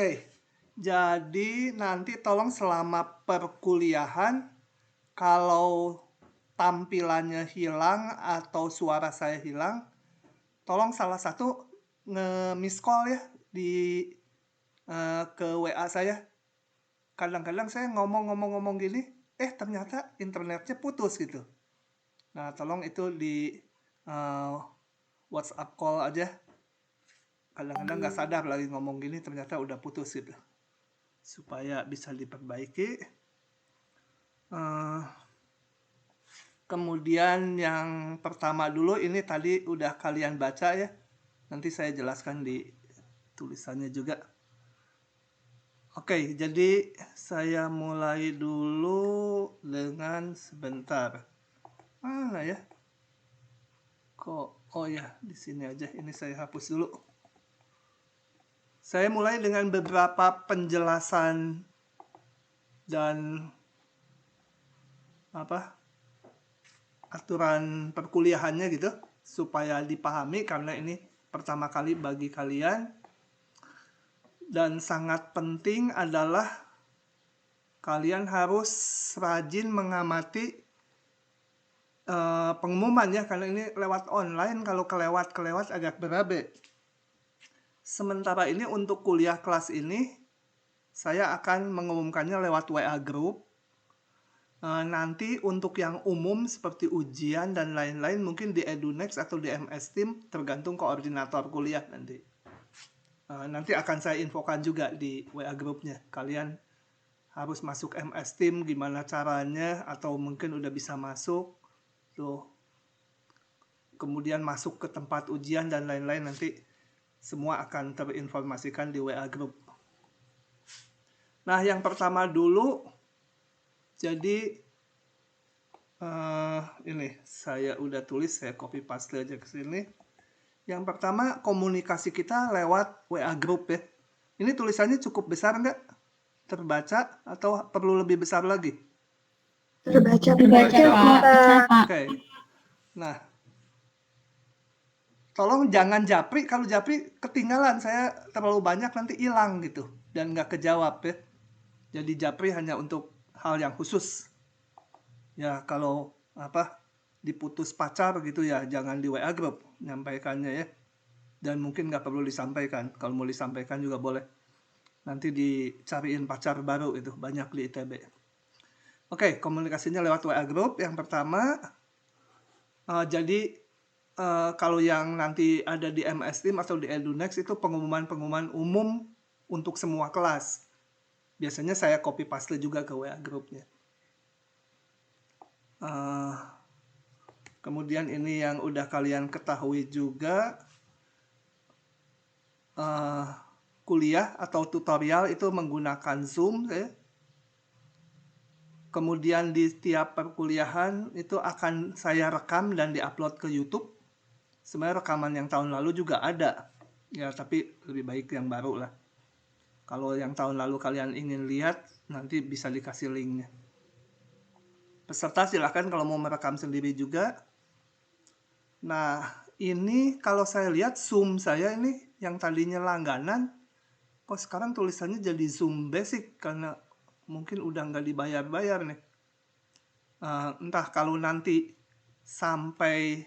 Oke, jadi nanti tolong selama perkuliahan, kalau tampilannya hilang atau suara saya hilang, tolong salah satu nge-miss call ya di ke WA saya. Kadang-kadang saya ngomong-ngomong gini, ternyata internetnya putus gitu. Nah, tolong itu di eh, WhatsApp call aja. Kadang-kadang nggak sadar lagi ngomong gini, ternyata udah putus gitu. Supaya bisa diperbaiki. Eh, Kemudian yang pertama dulu ini tadi udah kalian baca ya. Nanti saya jelaskan di tulisannya juga. Oke, jadi saya mulai dulu dengan sebentar. Mana ya? Kok? Oh ya, di sini aja. Ini saya hapus dulu. Saya mulai dengan beberapa penjelasan dan aturan perkuliahannya gitu supaya dipahami karena ini pertama kali bagi kalian. Dan sangat penting adalah kalian harus rajin mengamati pengumuman ya, karena ini lewat online, kalau kelewat agak berabe. Sementara ini untuk kuliah kelas ini saya akan mengumumkannya lewat WA group. Nanti untuk yang umum seperti ujian dan lain-lain mungkin di EduNext atau di MS Team, tergantung koordinator kuliah nanti. Nanti akan saya infokan juga di WA grupnya. Kalian harus masuk MS Team gimana caranya, atau mungkin udah bisa masuk tuh, kemudian masuk ke tempat ujian dan lain-lain, nanti semua akan terinformasikan di WA group. Nah, yang pertama dulu, jadi ini saya udah tulis, saya copy paste aja ke sini. Yang pertama, komunikasi kita lewat WA group ya. Ini tulisannya cukup besar nggak? Terbaca atau perlu lebih besar lagi? Terbaca, Pak. Oke. Nah, tolong jangan japri. Kalau japri ketinggalan, saya terlalu banyak nanti hilang gitu dan nggak kejawab ya. Jadi japri hanya untuk hal yang khusus. Ya kalau diputus pacar gitu ya, jangan di WA group nyampaikannya ya. Dan mungkin nggak perlu disampaikan. Kalau mau disampaikan juga boleh. Nanti dicariin pacar baru itu, banyak di ITB. Oke, komunikasinya lewat WA group yang pertama. Jadi kalau yang nanti ada di MS Team atau di EduNext itu pengumuman-pengumuman umum untuk semua kelas. Biasanya saya copy paste juga ke WA grupnya. Kemudian ini yang udah kalian ketahui juga, kuliah atau tutorial itu menggunakan Zoom ya. Kemudian di setiap perkuliahan itu akan saya rekam dan diupload ke YouTube. Sebenarnya rekaman yang tahun lalu juga ada ya, tapi lebih baik yang baru lah. Kalau yang tahun lalu kalian ingin lihat, nanti bisa dikasih linknya. Peserta silahkan kalau mau merekam sendiri juga. Nah, ini kalau saya lihat Zoom saya ini yang tadinya langganan, kok sekarang tulisannya jadi Zoom Basic karena mungkin udah nggak dibayar-bayar nih. Entah kalau nanti sampai,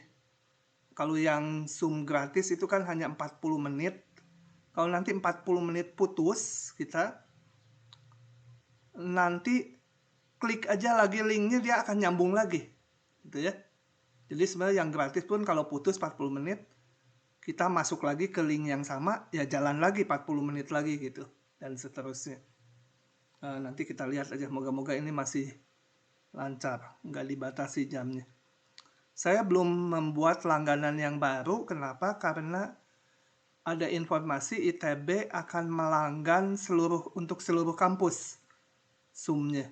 kalau yang Zoom gratis itu kan hanya 40 menit. Kalau nanti 40 menit putus kita, nanti klik aja lagi linknya, dia akan nyambung lagi gitu ya. Jadi sebenarnya yang gratis pun kalau putus 40 menit, kita masuk lagi ke link yang sama, ya jalan lagi 40 menit lagi gitu, dan seterusnya. Nanti kita lihat aja, moga-moga ini masih lancar, nggak dibatasi jamnya. Saya belum membuat langganan yang baru, kenapa? Karena ada informasi ITB akan melanggan untuk seluruh kampus Zoom-nya.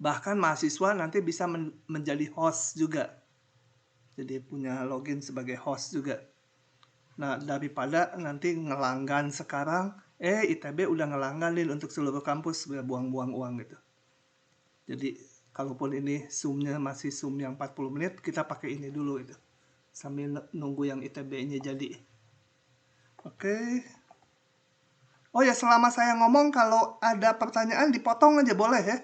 Bahkan mahasiswa nanti bisa menjadi host juga. Jadi punya login sebagai host juga. Nah, daripada nanti ngelanggan sekarang, ITB udah ngelangganin untuk seluruh kampus, buang-buang uang gitu. Jadi, kalaupun ini Zoom-nya masih Zoom yang 40 menit, kita pakai ini dulu gitu. Sambil nunggu yang ITB-nya jadi. Oke. Oh ya, selama saya ngomong kalau ada pertanyaan dipotong aja boleh ya.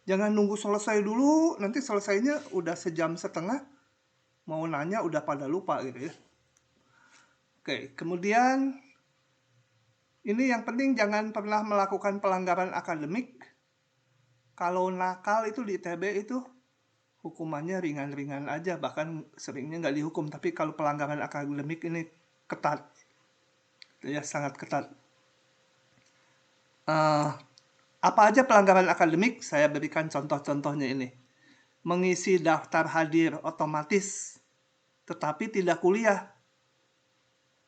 Jangan nunggu selesai dulu, nanti selesainya udah sejam setengah, mau nanya udah pada lupa gitu ya. Oke, kemudian ini yang penting jangan pernah melakukan pelanggaran akademik. Kalau nakal itu di ITB itu hukumannya ringan-ringan aja, bahkan seringnya nggak dihukum. Tapi kalau pelanggaran akademik ini ketat, ya sangat ketat. Apa aja pelanggaran akademik? Saya berikan contoh-contohnya ini. Mengisi daftar hadir otomatis, tetapi tidak kuliah,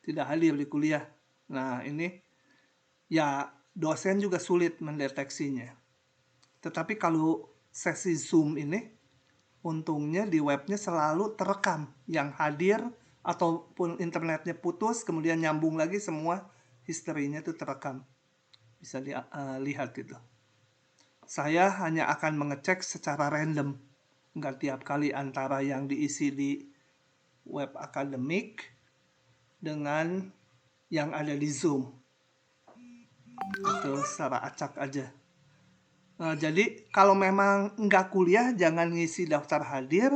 tidak hadir di kuliah. Nah ini ya dosen juga sulit mendeteksinya. Tetapi kalau sesi Zoom ini, untungnya di webnya selalu terekam. Yang hadir ataupun internetnya putus, kemudian nyambung lagi semua historinya itu terekam. Bisa dilihat gitu. Saya hanya akan mengecek secara random. Nggak tiap kali antara yang diisi di web akademik dengan yang ada di Zoom. Itu secara acak aja. Jadi kalau memang nggak kuliah jangan ngisi daftar hadir.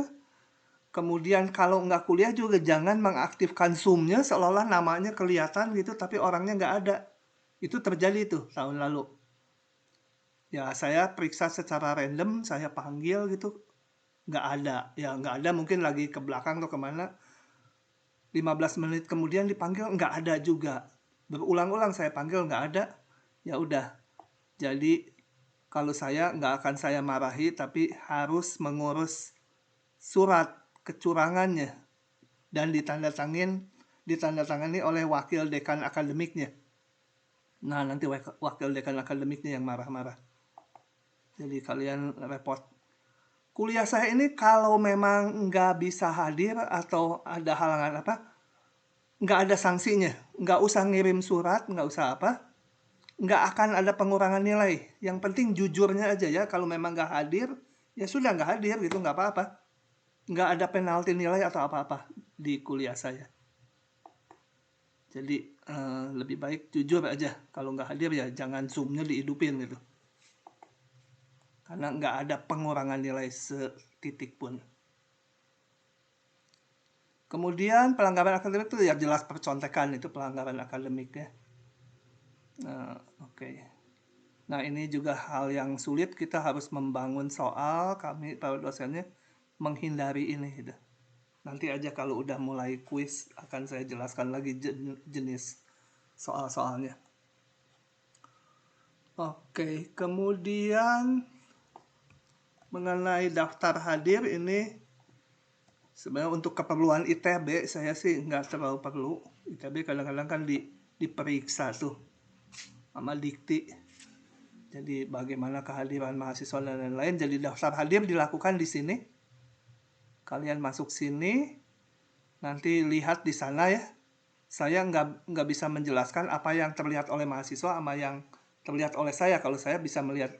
Kemudian kalau nggak kuliah juga jangan mengaktifkan Zoom-nya seolah-olah namanya kelihatan gitu tapi orangnya nggak ada. Itu terjadi tuh tahun lalu. Ya saya periksa secara random, saya panggil gitu, nggak ada. Ya nggak ada, mungkin lagi ke belakang atau kemana. 15 menit kemudian dipanggil nggak ada juga. Berulang-ulang saya panggil nggak ada. Ya udah. Jadi kalau saya nggak akan saya marahi, tapi harus mengurus surat kecurangannya dan ditandatangani oleh wakil dekan akademiknya. Nah nanti wakil dekan akademiknya yang marah-marah. Jadi kalian repot. Kuliah saya ini kalau memang nggak bisa hadir atau ada halangan apa, nggak ada sanksinya. Nggak usah ngirim surat, nggak usah apa. Nggak akan ada pengurangan nilai. Yang penting jujurnya aja ya. Kalau memang nggak hadir, ya sudah nggak hadir gitu, nggak apa-apa. Nggak ada penalti nilai atau apa-apa di kuliah saya. Jadi lebih baik jujur aja. Kalau nggak hadir ya jangan Zoom-nya dihidupin gitu. Karena nggak ada pengurangan nilai setitik pun. Kemudian pelanggaran akademik itu ya jelas percontekan, itu pelanggaran akademik ya. Oke. Nah ini juga hal yang sulit, kita harus membangun soal, kami para dosennya menghindari ini gitu. Nanti aja kalau udah mulai kuis akan saya jelaskan lagi jenis soal-soalnya. Oke, kemudian mengenai daftar hadir ini sebenarnya untuk keperluan ITB saya sih nggak terlalu perlu. ITB kadang-kadang kan diperiksa tuh sama dikti. Jadi bagaimana kehadiran mahasiswa dan lain-lain. Jadi daftar hadir dilakukan di sini. Kalian masuk sini, nanti lihat di sana ya. Saya nggak bisa menjelaskan apa yang terlihat oleh mahasiswa sama yang terlihat oleh saya. Kalau saya bisa melihat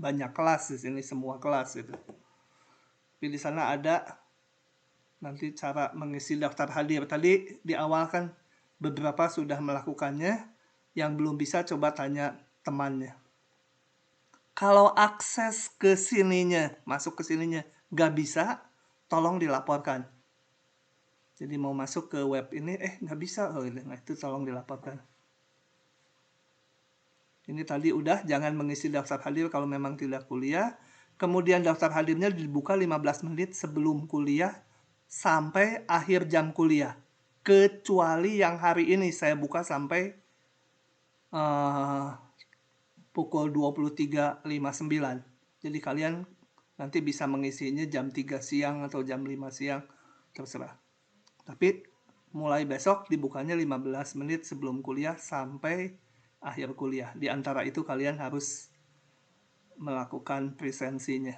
banyak kelas di sini, semua kelas gitu. Tapi di sana ada nanti cara mengisi daftar hadir. Tadi di awal kan beberapa sudah melakukannya, yang belum bisa coba tanya temannya. Kalau akses ke sininya, masuk ke sininya nggak bisa, tolong dilaporkan. Jadi mau masuk ke web ini, nggak bisa, nah itu tolong dilaporkan. Ini tadi udah, jangan mengisi daftar hadir kalau memang tidak kuliah. Kemudian daftar hadirnya dibuka 15 menit sebelum kuliah sampai akhir jam kuliah. Kecuali yang hari ini saya buka sampai pukul 23.59. Jadi kalian nanti bisa mengisinya jam 3 siang atau jam 5 siang, terserah. Tapi mulai besok dibukanya 15 menit sebelum kuliah sampai akhir kuliah. Di antara itu kalian harus melakukan presensinya.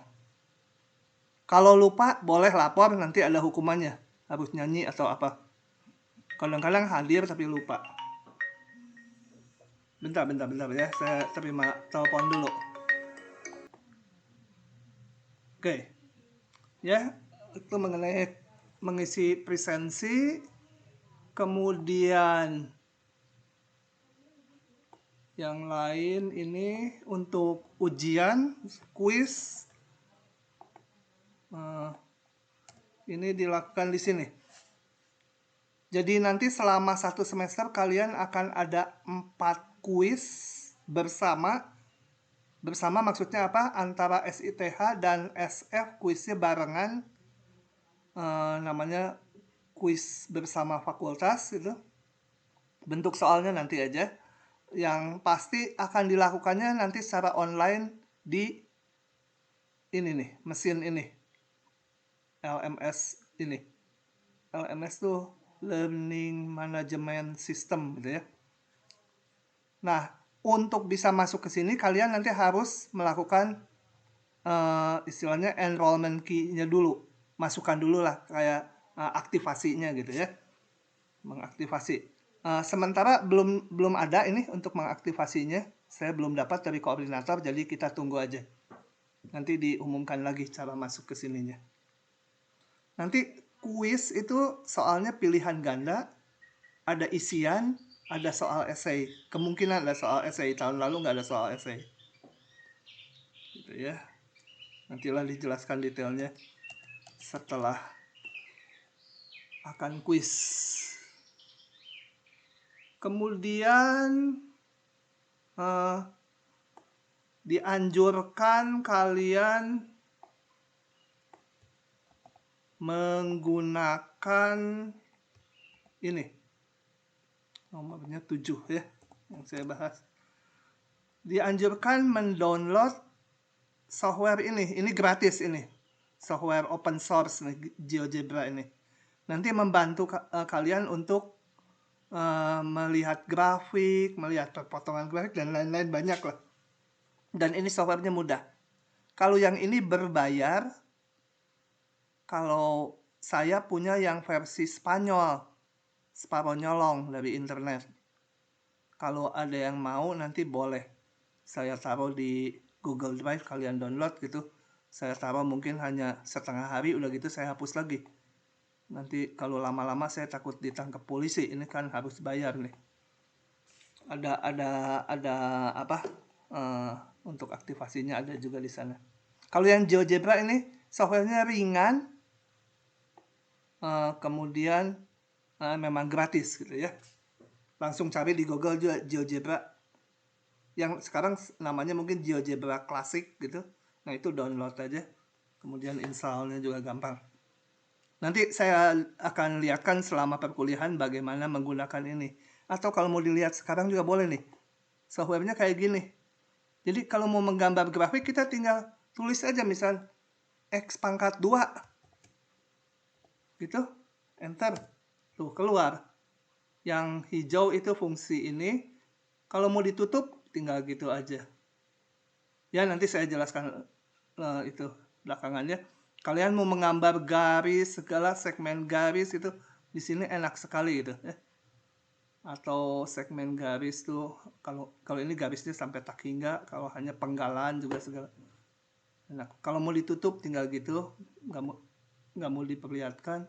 Kalau lupa boleh lapor, nanti ada hukumannya. Harus nyanyi atau apa. Kadang-kadang hadir tapi lupa. Bentar ya, saya terima telepon dulu. Oke. Ya, itu mengenai mengisi presensi. Kemudian Yang lain ini untuk ujian, kuis, ini dilakukan di sini. Jadi nanti selama 1 semester kalian akan ada 4 kuis bersama. Bersama maksudnya apa? Antara SITH dan SF kuisnya barengan. Namanya kuis bersama fakultas itu. Bentuk soalnya nanti aja. Yang pasti akan dilakukannya nanti secara online di ini nih, mesin ini. LMS ini. LMS tuh Learning Management System gitu ya. Nah, untuk bisa masuk ke sini kalian nanti harus melakukan istilahnya enrollment key-nya dulu. Masukkan dulu lah kayak aktivasinya gitu ya. Mengaktifasi. Sementara belum ada ini untuk mengaktifasinya. Saya belum dapat dari koordinator, jadi kita tunggu aja. Nanti diumumkan lagi cara masuk ke sininya. Nanti kuis itu soalnya pilihan ganda, ada isian, ada soal esai. Kemungkinan ada soal esai. Tahun lalu nggak ada soal esai. Gitu ya. Nantilah dijelaskan detailnya setelah akan kuis. Kemudian dianjurkan kalian menggunakan ini nomornya 7 ya yang saya bahas. Dianjurkan mendownload software ini gratis ini. Software open source nih, GeoGebra ini. Nanti membantu kalian untuk melihat grafik, melihat potongan grafik dan lain-lain banyak lah. Dan ini softwarenya mudah. Kalau yang ini berbayar, kalau saya punya yang versi Spanyol, Sparonyolong dari internet. Kalau ada yang mau nanti boleh. Saya taruh di Google Drive, kalian download gitu. Saya taruh mungkin hanya setengah hari, udah gitu saya hapus lagi. Nanti kalau lama-lama saya takut ditangkap polisi, ini kan harus bayar nih. Ada apa? Untuk aktivasinya ada juga di sana. Kalau yang GeoGebra ini softwarenya ringan, kemudian memang gratis gitu ya. Langsung cari di Google juga GeoGebra. Yang sekarang namanya mungkin GeoGebra Classic gitu. Nah itu download aja. Kemudian installnya juga gampang. Nanti saya akan lihatkan selama perkuliahan bagaimana menggunakan ini. Atau kalau mau dilihat sekarang juga boleh nih. Softwarenya kayak gini. Jadi kalau mau menggambar grafik kita tinggal tulis aja misal X pangkat 2. Gitu. Enter. Tuh keluar. Yang hijau itu fungsi ini. Kalau mau ditutup tinggal gitu aja. Ya nanti saya jelaskan itu belakangannya. Kalian mau menggambar garis, segala segmen garis itu di sini enak sekali gitu ya. Atau segmen garis tuh kalau ini garisnya sampai tak hingga, kalau hanya penggalan juga segala. Enak. Kalau mau ditutup tinggal gitu, nggak mau diperlihatkan.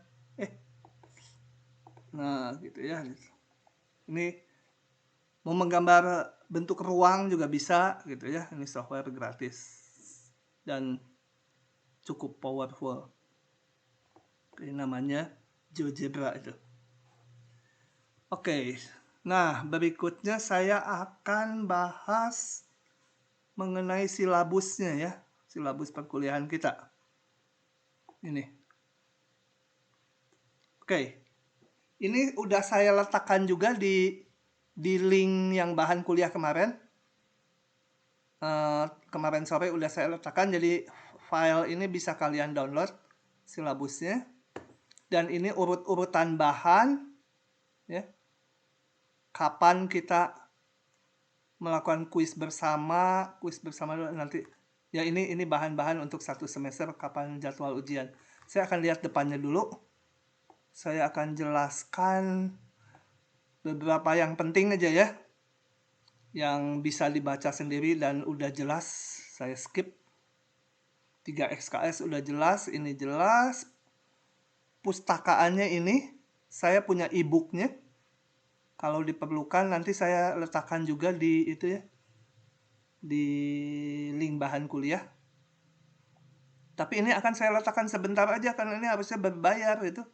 Nah gitu ya. Ini mau menggambar bentuk ruang juga bisa gitu ya. Ini software gratis dan cukup powerful. Ini namanya GeoGebra itu. Oke, nah berikutnya saya akan bahas mengenai silabusnya ya, silabus perkuliahan kita. Ini. Oke, ini udah saya letakkan juga di link yang bahan kuliah kemarin. Kemarin sore udah saya letakkan, jadi file ini bisa kalian download silabusnya. Dan ini urut-urutan bahan, ya. Kapan kita melakukan kuis bersama nanti. Ya ini bahan-bahan untuk 1 semester, kapan jadwal ujian. Saya akan lihat depannya dulu. Saya akan jelaskan beberapa yang penting aja ya. Yang bisa dibaca sendiri dan udah jelas, saya skip. 3 XKS udah jelas, ini jelas. Pustakaannya ini, saya punya e-booknya. Kalau diperlukan nanti saya letakkan juga di itu ya, di link bahan kuliah. Tapi ini akan saya letakkan sebentar aja karena ini harusnya berbayar itu.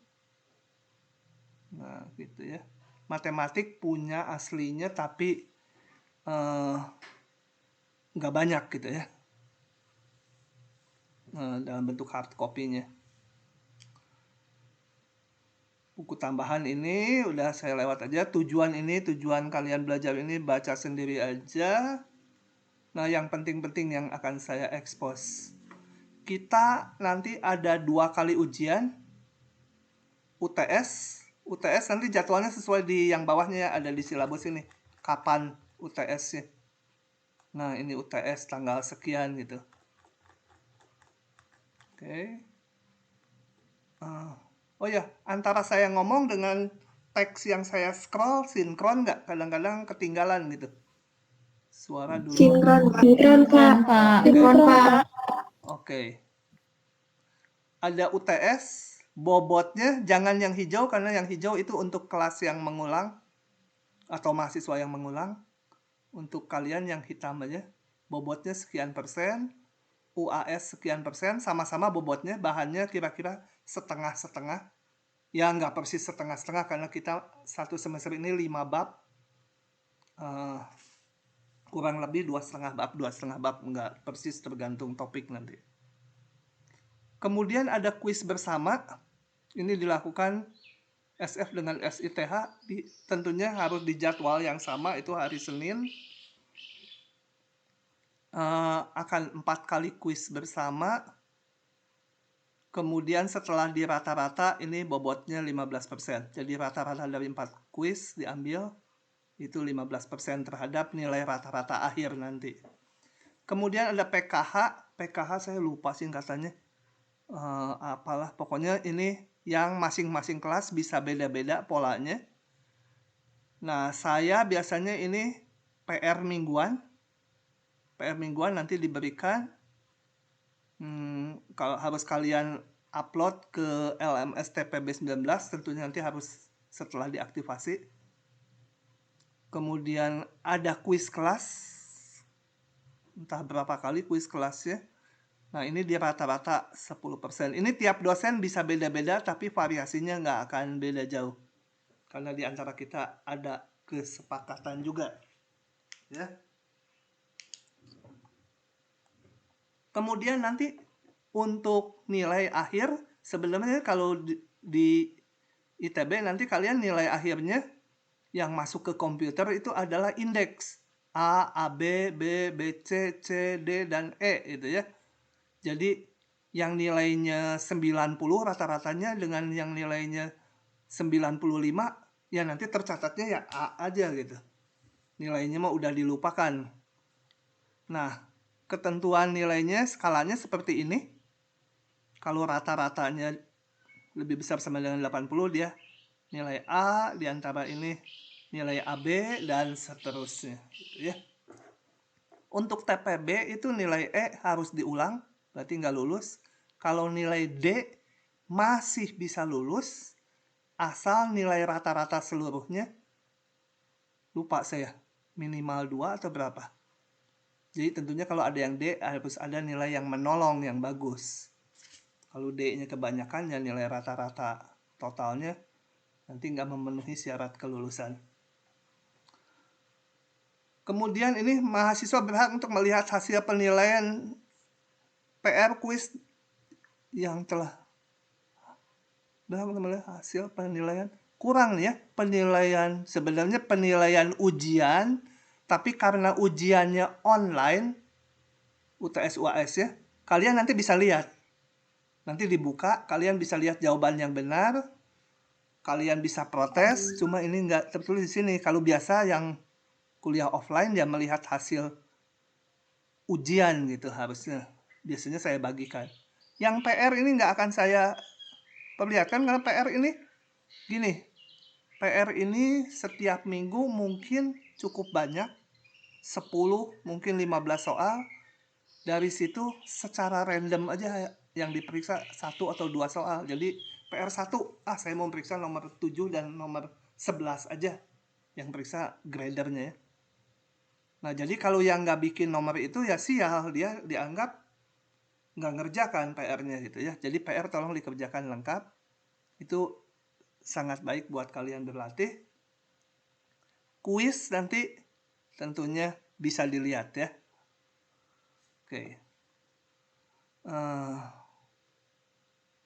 Nah, gitu ya. Matematik punya aslinya tapi nggak banyak gitu ya. Dalam bentuk hard copy-nya. Buku tambahan ini udah saya lewat aja. Tujuan kalian belajar ini baca sendiri aja. Nah, yang penting-penting yang akan saya expose. Kita nanti ada 2 kali ujian. UTS nanti jadwalnya sesuai di yang bawahnya ya, ada di silabus ini. Kapan UTS-nya. Nah, ini UTS tanggal sekian gitu. Oke. Oh ya, antara saya ngomong dengan teks yang saya scroll sinkron nggak? Kadang-kadang ketinggalan gitu. Suara dulu. Sinkron, Pak. Sinkron, Pak. Oke. Ada UTS, bobotnya jangan yang hijau karena yang hijau itu untuk kelas yang mengulang atau mahasiswa yang mengulang. Untuk kalian yang hitam aja, bobotnya sekian persen, UAS sekian persen, sama-sama bobotnya, bahannya kira-kira setengah-setengah. Ya nggak persis setengah-setengah karena kita satu semester ini 5 bab, kurang lebih 2,5 bab, nggak persis tergantung topik nanti. Kemudian ada kuis bersama, ini dilakukan SF dengan SITH, tentunya harus di jadwal yang sama, itu hari Senin. Akan 4 kali kuis bersama. Kemudian setelah di rata-rata ini bobotnya 15%. Jadi rata-rata dari 4 kuis diambil itu 15% terhadap nilai rata-rata akhir nanti. Kemudian ada PKH saya lupa singkatannya. Apalah pokoknya ini yang masing-masing kelas bisa beda-beda polanya. Nah, saya biasanya ini PR mingguan nanti diberikan. Kalau harus kalian upload ke LMS TPB19, tentunya nanti harus setelah diaktifasi. Kemudian ada kuis kelas, entah berapa kali kuis kelasnya. Nah, ini di rata-rata 10%. Ini tiap dosen bisa beda-beda, tapi variasinya nggak akan beda jauh. Karena di antara kita ada kesepakatan juga. Ya. Kemudian nanti untuk nilai akhir, sebenarnya kalau di ITB nanti kalian nilai akhirnya yang masuk ke komputer itu adalah indeks A, B, B, C, C, D, dan E gitu ya. Jadi yang nilainya 90 rata-ratanya dengan yang nilainya 95 ya nanti tercatatnya ya A aja gitu. Nilainya mah udah dilupakan. Nah, ketentuan nilainya skalanya seperti ini. Kalau rata-ratanya lebih besar sama dengan 80 dia nilai A, di antara ini nilai AB dan seterusnya gitu ya. Untuk TPB itu nilai E harus diulang, berarti nggak lulus. Kalau nilai D masih bisa lulus asal nilai rata-rata seluruhnya lupa saya minimal 2 atau berapa. Jadi tentunya kalau ada yang D harus ada nilai yang menolong yang bagus. Kalau D-nya kebanyakan ya nilai rata-rata totalnya nanti nggak memenuhi syarat kelulusan. Kemudian ini mahasiswa berhak untuk melihat hasil penilaian PR kuis yang telah berhak untuk melihat hasil penilaian. Kurang ya penilaian, sebenarnya penilaian ujian, tapi karena ujiannya online, UTS UAS ya, kalian nanti bisa lihat. Nanti dibuka, kalian bisa lihat jawaban yang benar, kalian bisa protes, cuma ini nggak tertulis di sini. Kalau biasa yang kuliah offline dia melihat hasil ujian gitu harusnya. Biasanya saya bagikan. Yang PR ini nggak akan saya perlihatkan karena PR ini gini. PR ini setiap minggu mungkin cukup banyak. 10, mungkin 15 soal. Dari situ secara random aja yang diperiksa 1 atau 2 soal. Jadi PR 1, saya mau periksa nomor 7 dan nomor 11 aja. yang periksa gradernya ya. Nah, jadi kalau yang nggak bikin nomor itu ya sial, dia dianggap nggak ngerjakan PR-nya gitu ya. Jadi PR tolong dikerjakan lengkap. Itu sangat baik buat kalian berlatih. Kuis nanti tentunya bisa dilihat ya. Oke.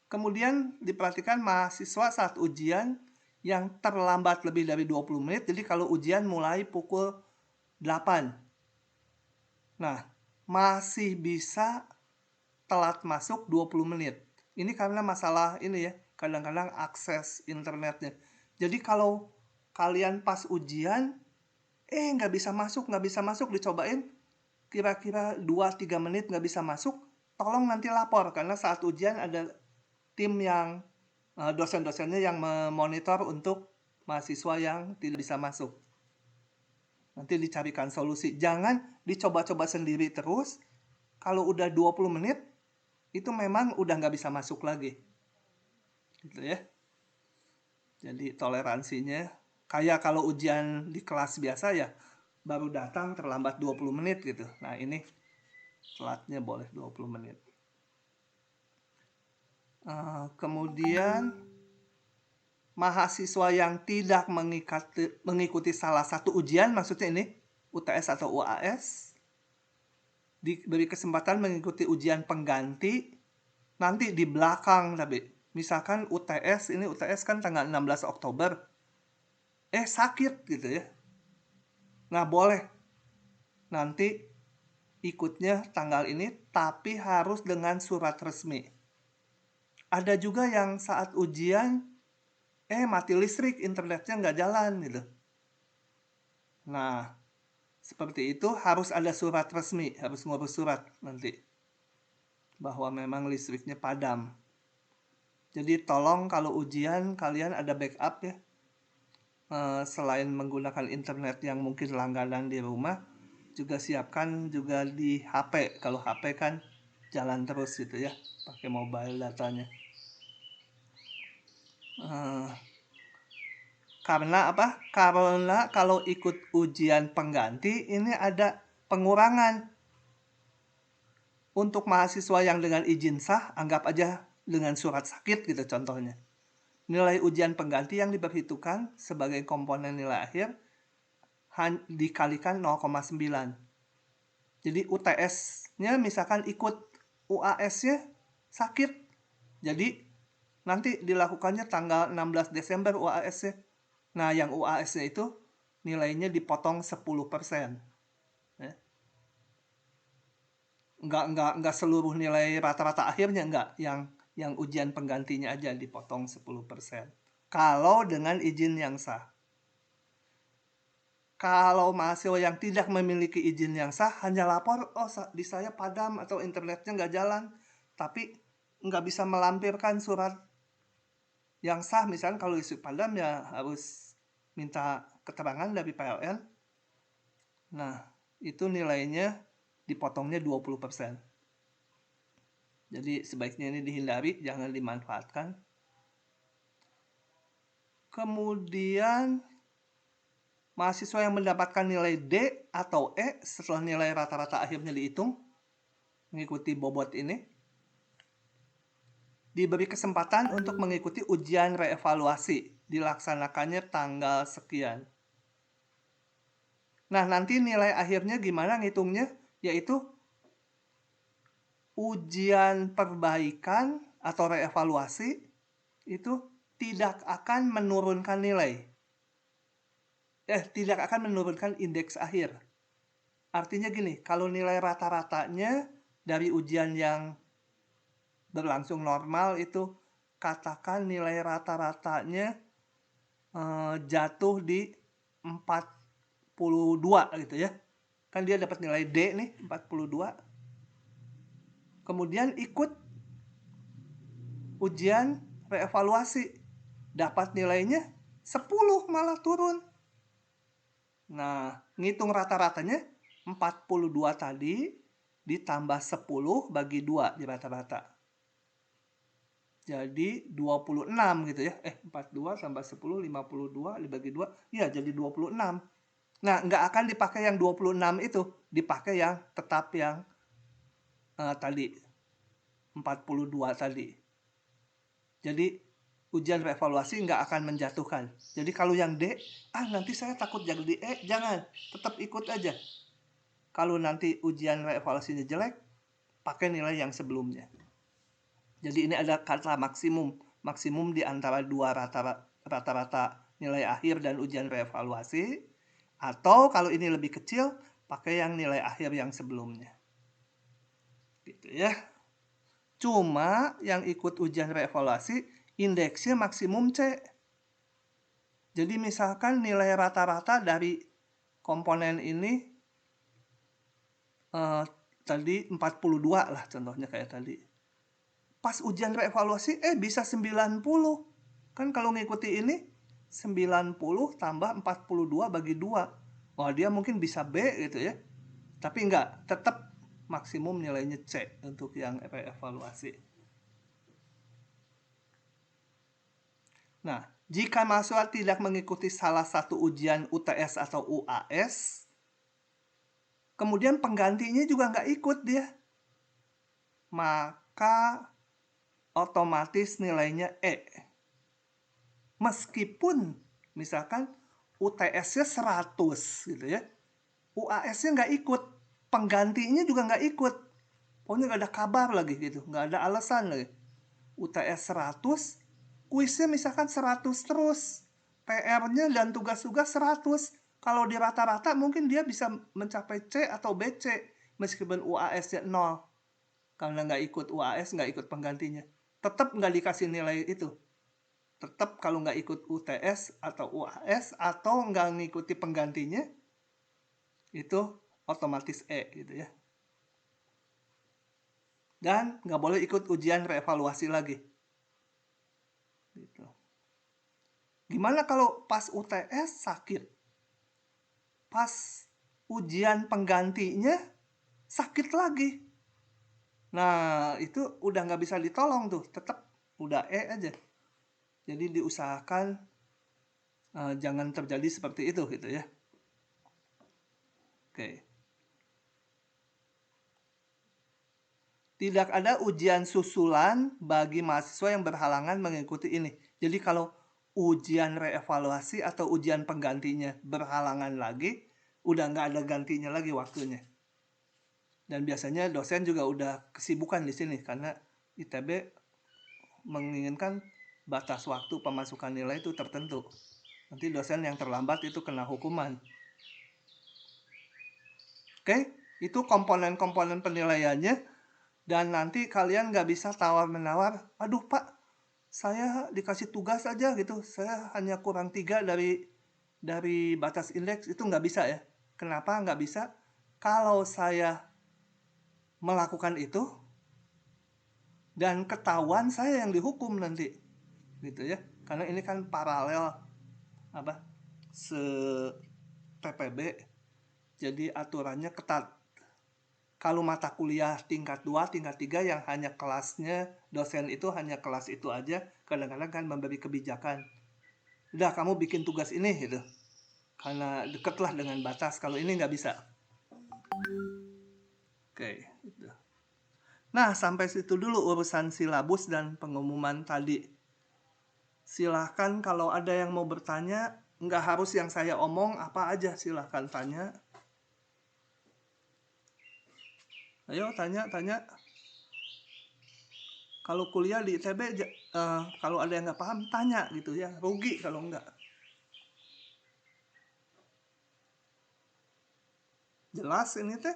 Kemudian diperhatikan mahasiswa saat ujian yang terlambat lebih dari 20 menit. Jadi kalau ujian mulai pukul 8. Nah, masih bisa telat masuk 20 menit. Ini karena masalah ini ya, kadang-kadang akses internetnya. Jadi kalau kalian pas ujian, nggak bisa masuk, dicobain, kira-kira 2-3 menit nggak bisa masuk, tolong nanti lapor, karena saat ujian ada tim yang, dosen-dosennya yang memonitor untuk mahasiswa yang tidak bisa masuk. Nanti dicarikan solusi. Jangan dicoba-coba sendiri terus. Kalau udah 20 menit, itu memang udah nggak bisa masuk lagi. Gitu ya. Jadi toleransinya, kayak kalau ujian di kelas biasa ya, baru datang terlambat 20 menit gitu. Nah ini telatnya boleh 20 menit. Kemudian mahasiswa yang tidak mengikuti salah satu ujian, maksudnya ini UTS atau UAS, diberi kesempatan mengikuti ujian pengganti nanti di belakang. Tapi misalkan UTS, ini UTS kan tanggal 16 Oktober, sakit gitu ya, nah boleh nanti ikutnya tanggal ini, tapi harus dengan surat resmi. Ada juga yang saat ujian mati listrik, internetnya nggak jalan gitu. Nah seperti itu harus ada surat resmi, harus ngurus surat nanti bahwa memang listriknya padam. Jadi tolong kalau ujian kalian ada backup ya. Selain menggunakan internet yang mungkin langganan di rumah, juga siapkan juga di HP. Kalau HP kan jalan terus gitu ya, pakai mobile datanya. Karena apa? Karena kalau ikut ujian pengganti ini ada pengurangan. Untuk mahasiswa yang dengan izin sah, anggap aja dengan surat sakit gitu contohnya. Nilai ujian pengganti yang diperhitungkan sebagai komponen nilai akhir dikalikan 0,9. Jadi UTS-nya misalkan ikut, UAS-nya sakit. Jadi nanti dilakukannya tanggal 16 Desember UAS-nya. Nah, yang UAS-nya itu nilainya dipotong 10%. Ya. Enggak seluruh nilai rata-rata akhirnya, enggak. Yang ujian penggantinya aja dipotong 10%. Kalau dengan izin yang sah. Kalau mahasiswa yang tidak memiliki izin yang sah, hanya lapor, di saya padam atau internetnya nggak jalan, tapi nggak bisa melampirkan surat yang sah. Misalnya kalau listrik padam ya harus minta keterangan dari PLN. Nah, itu nilainya dipotongnya 20%. Jadi sebaiknya ini dihindari, jangan dimanfaatkan. Kemudian mahasiswa yang mendapatkan nilai D atau E setelah nilai rata-rata akhirnya dihitung, mengikuti bobot ini, diberi kesempatan untuk mengikuti ujian reevaluasi, dilaksanakannya tanggal sekian. Nah, nanti nilai akhirnya gimana ngitungnya? Yaitu ujian perbaikan atau reevaluasi itu tidak akan menurunkan nilai. Tidak akan menurunkan indeks akhir. Artinya gini, kalau nilai rata-ratanya dari ujian yang berlangsung normal itu, katakan nilai rata-ratanya jatuh di 42 gitu ya. Kan dia dapat nilai D nih, 42. Kemudian ikut ujian reevaluasi, dapat nilainya 10, malah turun. Nah, ngitung rata-ratanya 42 tadi ditambah 10 bagi 2 di rata-rata. jadi 26 gitu ya. 42 tambah 10, 52 dibagi 2, ya jadi 26. Nah, nggak akan dipakai yang 26 itu, dipakai yang tetap yang tadi, 42 tadi. Jadi ujian reevaluasi nggak akan menjatuhkan. Jadi kalau yang D, nanti saya takut jadi E, jangan, tetap ikut aja. Kalau nanti ujian reevaluasinya jelek, pakai nilai yang sebelumnya. Jadi ini ada kata maksimum di antara dua rata-rata nilai akhir dan ujian reevaluasi. Atau kalau ini lebih kecil, pakai yang nilai akhir yang sebelumnya. Gitu ya. Cuma yang ikut ujian reevaluasi, indeksnya maksimum C. Jadi misalkan nilai rata-rata dari komponen ini tadi 42 lah contohnya kayak tadi. Pas ujian reevaluasi bisa 90. Kan kalau ngikuti ini 90 tambah 42 bagi 2. Wah, dia mungkin bisa B gitu ya. Tapi enggak, tetap maksimum nilainya C untuk yang reevaluasi. Nah, jika mahasiswa tidak mengikuti salah satu ujian UTS atau UAS, kemudian penggantinya juga nggak ikut dia, maka otomatis nilainya E. Meskipun misalkan UTS-nya 100 gitu ya, UAS-nya nggak ikut, penggantinya juga nggak ikut, pokoknya nggak ada kabar lagi gitu, nggak ada alasan lagi. UTS 100, kuisnya misalkan 100 terus, PR-nya dan tugas-tugas 100. Kalau di rata-rata mungkin dia bisa mencapai C atau BC meskipun UAS-nya 0. Karena nggak ikut UAS, nggak ikut penggantinya, tetap nggak dikasih nilai itu. Tetap kalau nggak ikut UTS atau UAS atau nggak ngikuti penggantinya, itu otomatis E gitu ya. Dan nggak boleh ikut ujian reevaluasi lagi. Gitu. Gimana kalau pas UTS sakit? Pas ujian penggantinya sakit lagi. Nah, itu udah nggak bisa ditolong tuh, tetap udah E aja. Jadi diusahakan jangan terjadi seperti itu gitu ya. Oke. Tidak ada ujian susulan bagi mahasiswa yang berhalangan mengikuti ini. Jadi kalau ujian reevaluasi atau ujian penggantinya berhalangan lagi, udah nggak ada gantinya lagi waktunya. Dan biasanya dosen juga udah kesibukan di sini karena ITB menginginkan batas waktu pemasukan nilai itu tertentu. Nanti dosen yang terlambat itu kena hukuman. Oke, itu komponen-komponen penilaiannya. Dan nanti kalian nggak bisa tawar-menawar, aduh Pak, saya dikasih tugas aja gitu, saya hanya kurang 3 dari batas indeks, itu nggak bisa ya. Kenapa nggak bisa? Kalau saya melakukan itu dan ketahuan, saya yang dihukum nanti, gitu ya. Karena ini kan paralel TPB, jadi aturannya ketat. Kalau mata kuliah tingkat 2, tingkat 3 yang hanya kelasnya, dosen itu hanya kelas itu aja, kadang-kadang kan memberi kebijakan. Udah, kamu bikin tugas ini gitu. Karena dekatlah dengan batas, kalau ini nggak bisa. Oke, gitu. Nah, sampai situ dulu urusan silabus dan pengumuman tadi. Silahkan kalau ada yang mau bertanya, nggak harus yang saya omong, apa aja silahkan tanya. Ayo tanya. Kalau kuliah di ITB, kalau ada yang nggak paham, tanya gitu ya. Rugi kalau nggak. Jelas ini teh?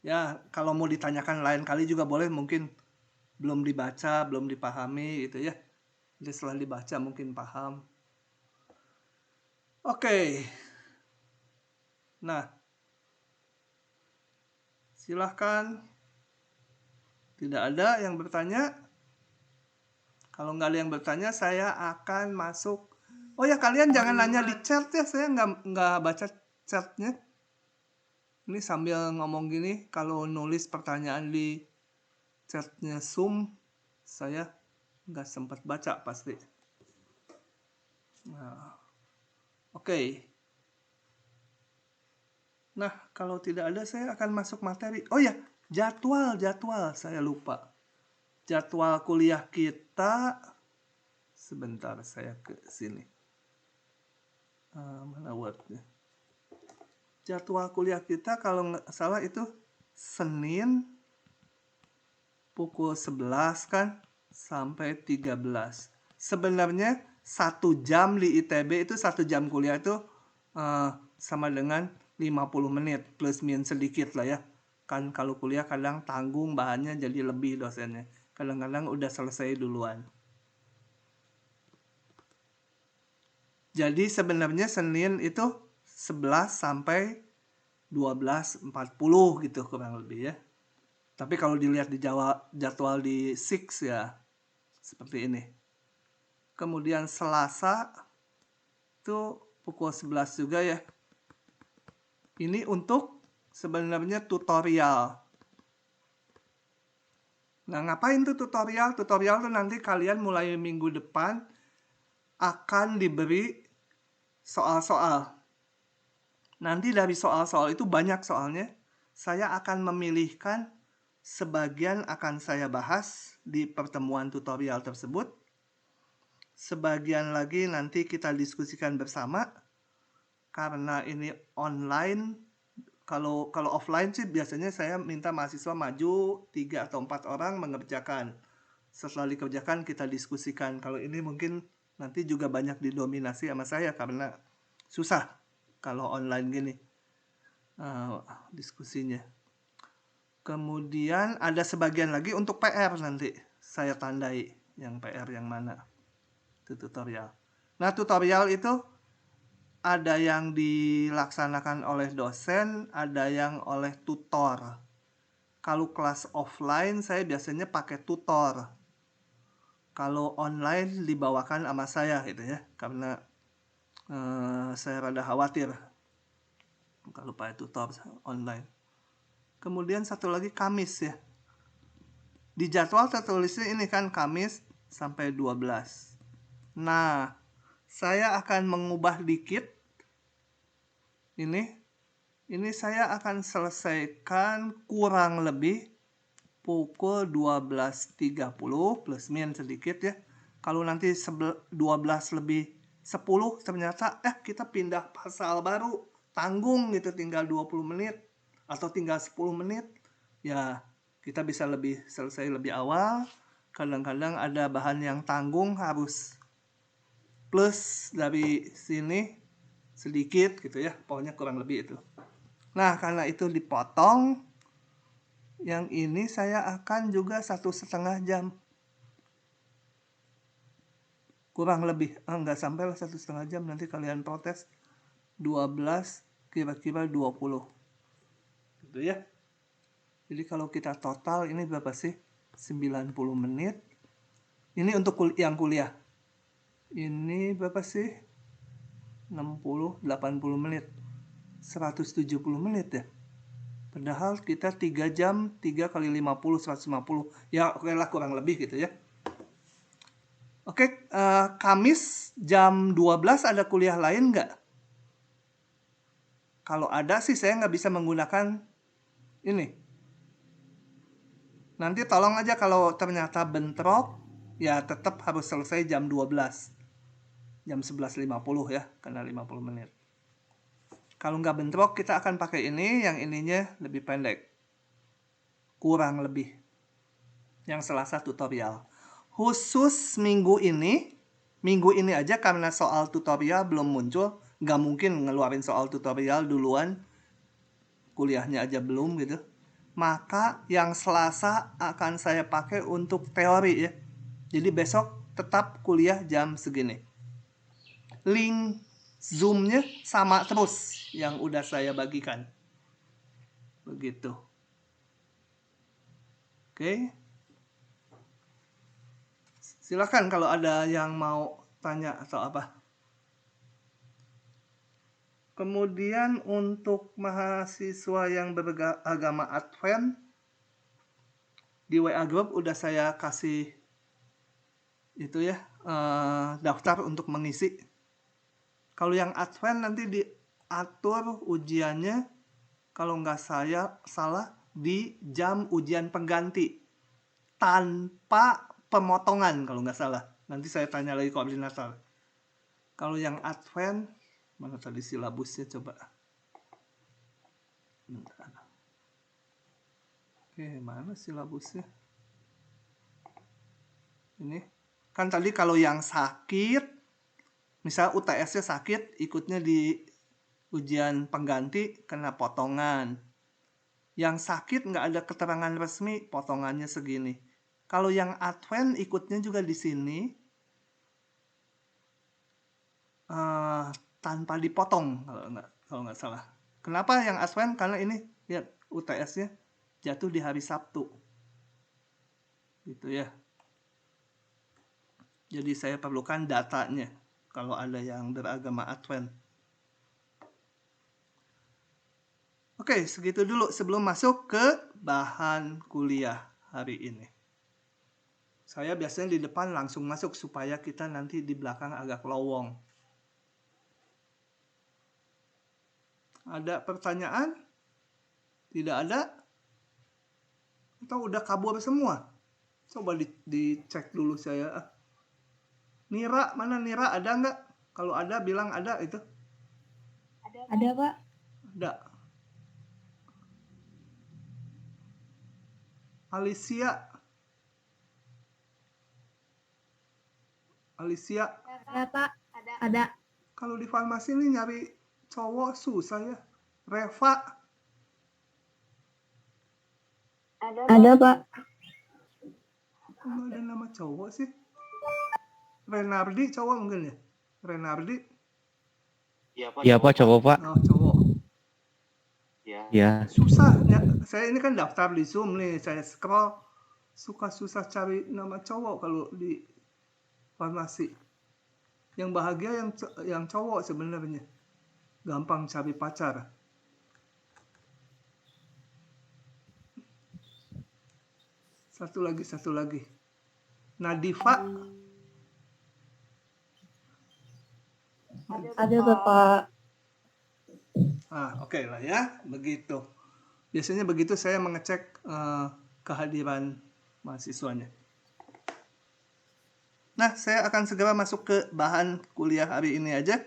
Ya, kalau mau ditanyakan lain kali juga boleh, mungkin belum dibaca, belum dipahami gitu ya. Jadi setelah dibaca mungkin paham. Oke. Nah, silahkan. Tidak ada yang bertanya. Kalau nggak ada yang bertanya, saya akan masuk. Oh ya, kalian jangan nanya di chat ya, saya nggak baca chatnya. Ini sambil ngomong gini, kalau nulis pertanyaan di chatnya Zoom saya nggak sempat baca pasti. Nah, oke. Nah, kalau tidak ada saya akan masuk materi. Oh ya, jadwal saya lupa. Jadwal kuliah kita, sebentar saya ke sini. Mana Wordnya? Jadwal kuliah kita kalau nggak salah itu Senin pukul 11 kan sampai 13. Sebenarnya 1 jam di ITB itu 1 jam kuliah itu sama dengan 50 menit plus minus sedikit lah ya. Kan kalau kuliah kadang tanggung bahannya jadi lebih dosennya. Kadang-kadang udah selesai duluan. Jadi sebenarnya Senin itu 11 sampai 12.40 gitu kurang lebih ya. Tapi kalau dilihat di jadwal di Six ya seperti ini. Kemudian Selasa itu pukul 11 juga ya. Ini untuk sebenarnya tutorial. Nah, ngapain tuh tutorial? Tutorial tuh nanti kalian mulai minggu depan akan diberi soal-soal. Nanti dari soal-soal itu banyak soalnya. Saya akan memilihkan sebagian akan saya bahas di pertemuan tutorial tersebut. Sebagian lagi nanti kita diskusikan bersama. Karena ini online, kalau offline sih biasanya saya minta mahasiswa maju 3 atau 4 orang mengerjakan. Setelah dikerjakan kita diskusikan. Kalau ini mungkin nanti juga banyak didominasi sama saya karena susah kalau online gini diskusinya. Kemudian ada sebagian lagi untuk PR nanti saya tandai yang PR yang mana. Itu tutorial. Nah, tutorial itu ada yang dilaksanakan oleh dosen, ada yang oleh tutor. Kalau kelas offline saya biasanya pakai tutor. Kalau online dibawakan sama saya gitu ya, karena saya rada khawatir kalau pakai tutor online. Kemudian satu lagi Kamis ya. Di jadwal tertulisnya ini kan Kamis sampai 12. Nah, saya akan mengubah dikit. Ini saya akan selesaikan kurang lebih pukul 12.30 plus minus sedikit ya. Kalau nanti 12 lebih 10 ternyata kita pindah pasal baru, tanggung gitu tinggal 20 menit atau tinggal 10 menit. Ya, kita bisa selesai lebih awal. Kadang-kadang ada bahan yang tanggung harus plus dari sini sedikit gitu ya. Pokoknya kurang lebih itu. Nah, karena itu dipotong, yang ini saya akan juga 1,5 jam. Kurang lebih, nggak sampai lah 1,5 jam, nanti kalian protes. 12 kira-kira 20. Gitu ya. Jadi kalau kita total ini berapa sih? 90 menit. Ini untuk yang kuliah. Ini berapa sih? 60, 80 menit. 170 menit ya. Padahal kita 3 jam, 3 kali 50, 150. Ya oke lah kurang lebih gitu ya. Oke, Kamis jam 12 ada kuliah lain nggak? Kalau ada sih saya nggak bisa menggunakan ini. Nanti tolong aja kalau ternyata bentrok, ya tetap harus selesai jam 12. Jam 11.50 ya, karena 50 menit. Kalau nggak bentrok, kita akan pakai ini, yang ininya lebih pendek. Kurang lebih. Yang Selasa tutorial. Khusus minggu ini aja karena soal tutorial belum muncul, nggak mungkin ngeluarin soal tutorial duluan, kuliahnya aja belum gitu. Maka yang Selasa akan saya pakai untuk teori ya. Jadi besok tetap kuliah jam segini. Link Zoom-nya sama terus yang udah saya bagikan. Begitu. Oke. Silakan kalau ada yang mau tanya atau apa. Kemudian untuk mahasiswa yang beragama Advent, Di WA Group udah saya kasih itu ya, daftar untuk mengisi. Kalau yang Advent nanti diatur ujiannya, kalau nggak salah di jam ujian pengganti tanpa pemotongan kalau nggak salah. Nanti saya tanya lagi koordinator. Kalau yang Advent, mana tadi silabusnya coba. Bentar. Oke, mana silabusnya? Ini kan tadi kalau yang sakit, misal UTS-nya sakit, ikutnya di ujian pengganti kena potongan. Yang sakit nggak ada keterangan resmi, potongannya segini. Kalau yang Advent ikutnya juga di sini tanpa dipotong kalau nggak salah. Kenapa yang Advent? Karena ini lihat UTS-nya jatuh di hari Sabtu, gitu ya. Jadi saya perlukan datanya kalau ada yang beragama Advent. Oke, segitu dulu sebelum masuk ke bahan kuliah hari ini. Saya biasanya di depan langsung masuk supaya kita nanti di belakang agak lowong. Ada pertanyaan? Tidak ada? Atau udah kabur semua? Coba dicek dulu saya. Nira, mana Nira? Ada nggak? Kalau ada, bilang ada itu. Ada, Pak. Ada. Alicia. Ada, Pak. Ada. Kalau di farmasi ini nyari cowok susah ya. Reva. Ada, Pak. Kok nggak ada nama cowok sih? Renardi cowok mungkin ya? Renardi? Iya Pak, coba Pak. Oh, cowok. Ya. Susah. Saya ini kan daftar di Zoom nih. Saya scroll. Susah cari nama cowok kalau di farmasi. Yang bahagia yang cowok sebenarnya. Gampang cari pacar. Satu lagi. Nadifa. Ada, Bapak. Oke lah ya, begitu. Biasanya begitu saya mengecek kehadiran mahasiswanya. Nah, saya akan segera masuk ke bahan kuliah hari ini aja.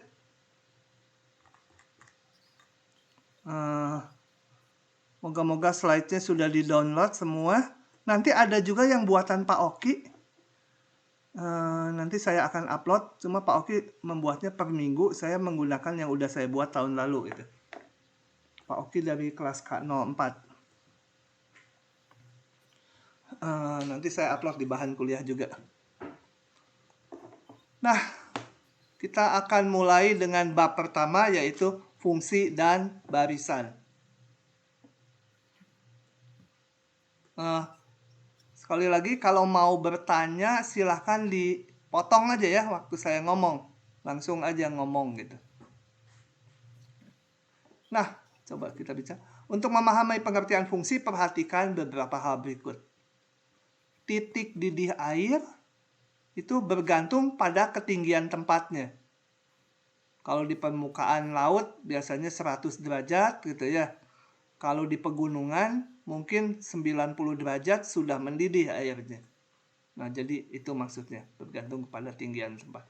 Moga-moga slide-nya sudah di-download semua. Nanti ada juga yang buatan Pak Oki. Nanti saya akan upload. Cuma Pak Oki membuatnya per minggu. Saya menggunakan yang udah saya buat tahun lalu gitu. Pak Oki dari kelas K04. Nanti saya upload di bahan kuliah juga. Nah, kita akan mulai dengan bab pertama yaitu fungsi dan barisan. Sekali lagi kalau mau bertanya silahkan dipotong aja ya waktu saya ngomong. Langsung aja ngomong gitu. Nah, coba kita bicara. Untuk memahami pengertian fungsi, perhatikan beberapa hal berikut. Titik didih air itu bergantung pada ketinggian tempatnya. Kalau di permukaan laut biasanya 100 derajat gitu ya. Kalau di pegunungan mungkin 90 derajat sudah mendidih airnya. Nah, jadi itu maksudnya, bergantung kepada tinggian tempat.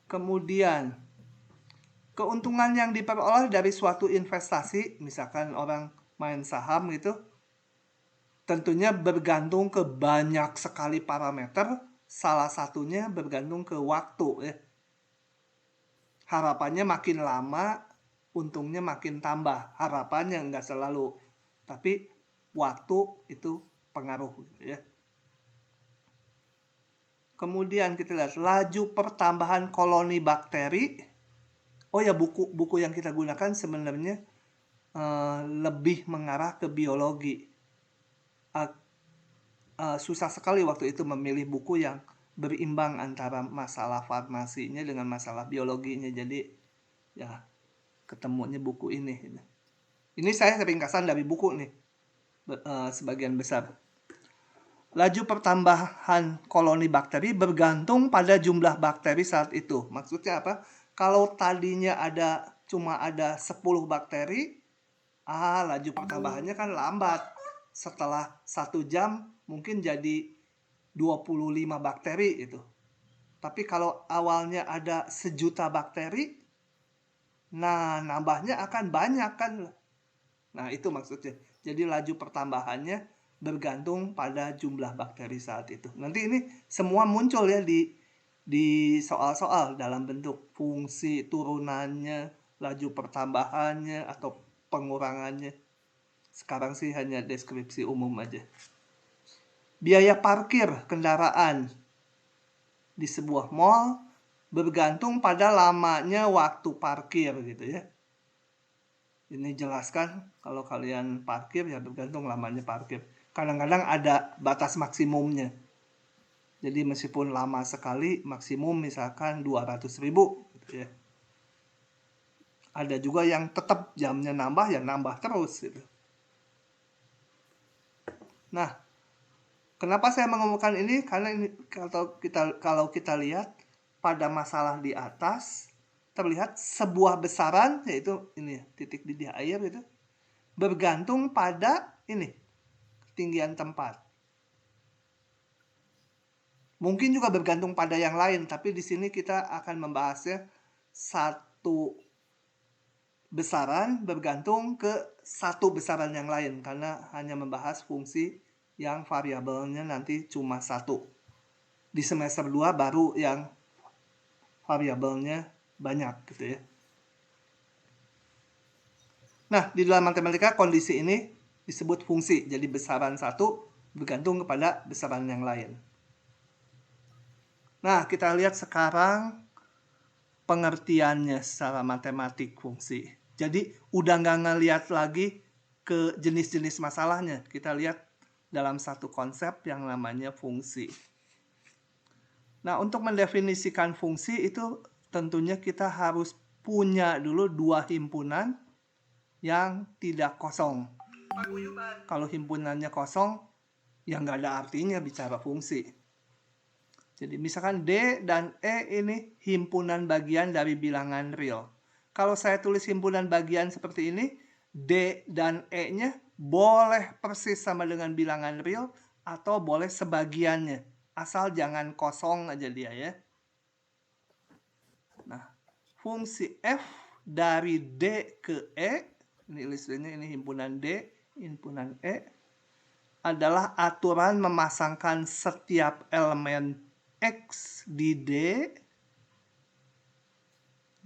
Kemudian, keuntungan yang diperoleh dari suatu investasi, misalkan orang main saham gitu, tentunya bergantung ke banyak sekali parameter, salah satunya bergantung ke waktu ya. Harapannya makin lama, untungnya makin tambah. Harapannya nggak selalu, tapi waktu itu pengaruh gitu ya. Kemudian kita lihat laju pertambahan koloni bakteri. Oh ya, buku yang kita gunakan sebenarnya lebih mengarah ke biologi. Susah sekali waktu itu memilih buku yang berimbang antara masalah farmasinya dengan masalah biologinya. Jadi ya ketemunya buku ini. Ini saya ringkasan dari buku nih, sebagian besar. laju pertambahan koloni bakteri bergantung pada jumlah bakteri saat itu. Maksudnya apa? Kalau tadinya cuma ada 10 bakteri, laju pertambahannya kan lambat. Setelah 1 jam mungkin jadi 25 bakteri itu. Tapi kalau awalnya ada 1.000.000 bakteri, nah nambahnya akan banyak kan. Nah itu maksudnya. Jadi laju pertambahannya bergantung pada jumlah bakteri saat itu. Nanti ini semua muncul ya di soal-soal dalam bentuk fungsi turunannya, laju pertambahannya atau pengurangannya. Sekarang sih hanya deskripsi umum aja. Biaya parkir kendaraan di sebuah mall bergantung pada lamanya waktu parkir gitu ya. Ini jelaskan kalau kalian parkir ya bergantung lamanya parkir. Kadang-kadang ada batas maksimumnya. Jadi meskipun lama sekali, maksimum misalkan 200.000 gitu ya. Ada juga yang tetap jamnya nambah, ya nambah terus gitu. Nah, kenapa saya mengumumkan ini? Karena ini kalau kita lihat pada masalah di atas terlihat sebuah besaran, yaitu ini titik didih air itu bergantung pada ini ketinggian tempat. Mungkin juga bergantung pada yang lain, tapi di sini kita akan membahasnya satu besaran bergantung ke satu besaran yang lain, karena hanya membahas fungsi yang variabelnya nanti cuma satu. Di semester 2 baru yang variabelnya banyak gitu ya. Nah, di dalam matematika kondisi ini disebut fungsi. Jadi besaran satu bergantung kepada besaran yang lain. Nah, kita lihat sekarang pengertiannya secara matematik fungsi. Jadi udah nggak ngelihat lagi ke jenis-jenis masalahnya. Kita lihat dalam satu konsep yang namanya fungsi. Nah, untuk mendefinisikan fungsi itu tentunya kita harus punya dulu 2 himpunan yang tidak kosong. Kalau himpunannya kosong, ya nggak ada artinya bicara fungsi. Jadi misalkan D dan E ini himpunan bagian dari bilangan real. Kalau saya tulis himpunan bagian seperti ini, D dan E-nya boleh persis sama dengan bilangan real atau boleh sebagiannya. Asal jangan kosong aja dia ya. Nah, fungsi F dari D ke E, ini ilustrasinya ini himpunan D, himpunan E, adalah aturan memasangkan setiap elemen X di D,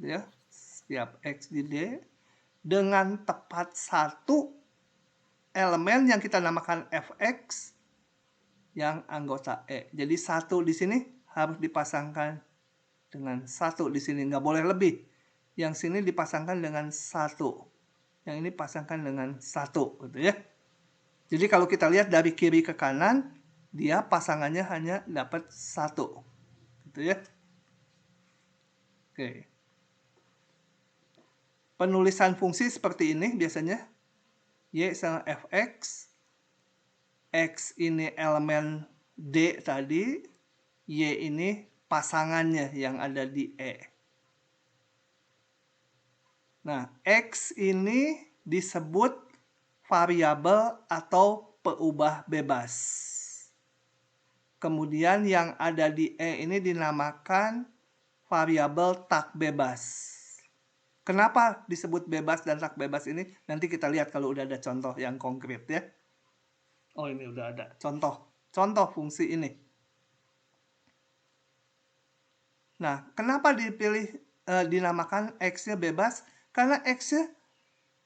ya, setiap X di D, dengan tepat satu elemen yang kita namakan Fx yang anggota E. Jadi satu di sini harus dipasangkan dengan satu di sini, nggak boleh lebih. Yang sini dipasangkan dengan satu, yang ini pasangkan dengan satu, gitu ya. Jadi kalau kita lihat dari kiri ke kanan, dia pasangannya hanya dapat satu, gitu ya. Oke. Penulisan fungsi seperti ini biasanya. Y sama Fx, X ini elemen D tadi, Y ini pasangannya yang ada di E. Nah, X ini disebut variabel atau peubah bebas. Kemudian yang ada di E ini dinamakan variabel tak bebas. Kenapa disebut bebas dan tak bebas ini? Nanti kita lihat kalau udah ada contoh yang konkret ya. Oh, ini udah ada contoh fungsi ini. Nah, kenapa dinamakan X-nya bebas? Karena X-nya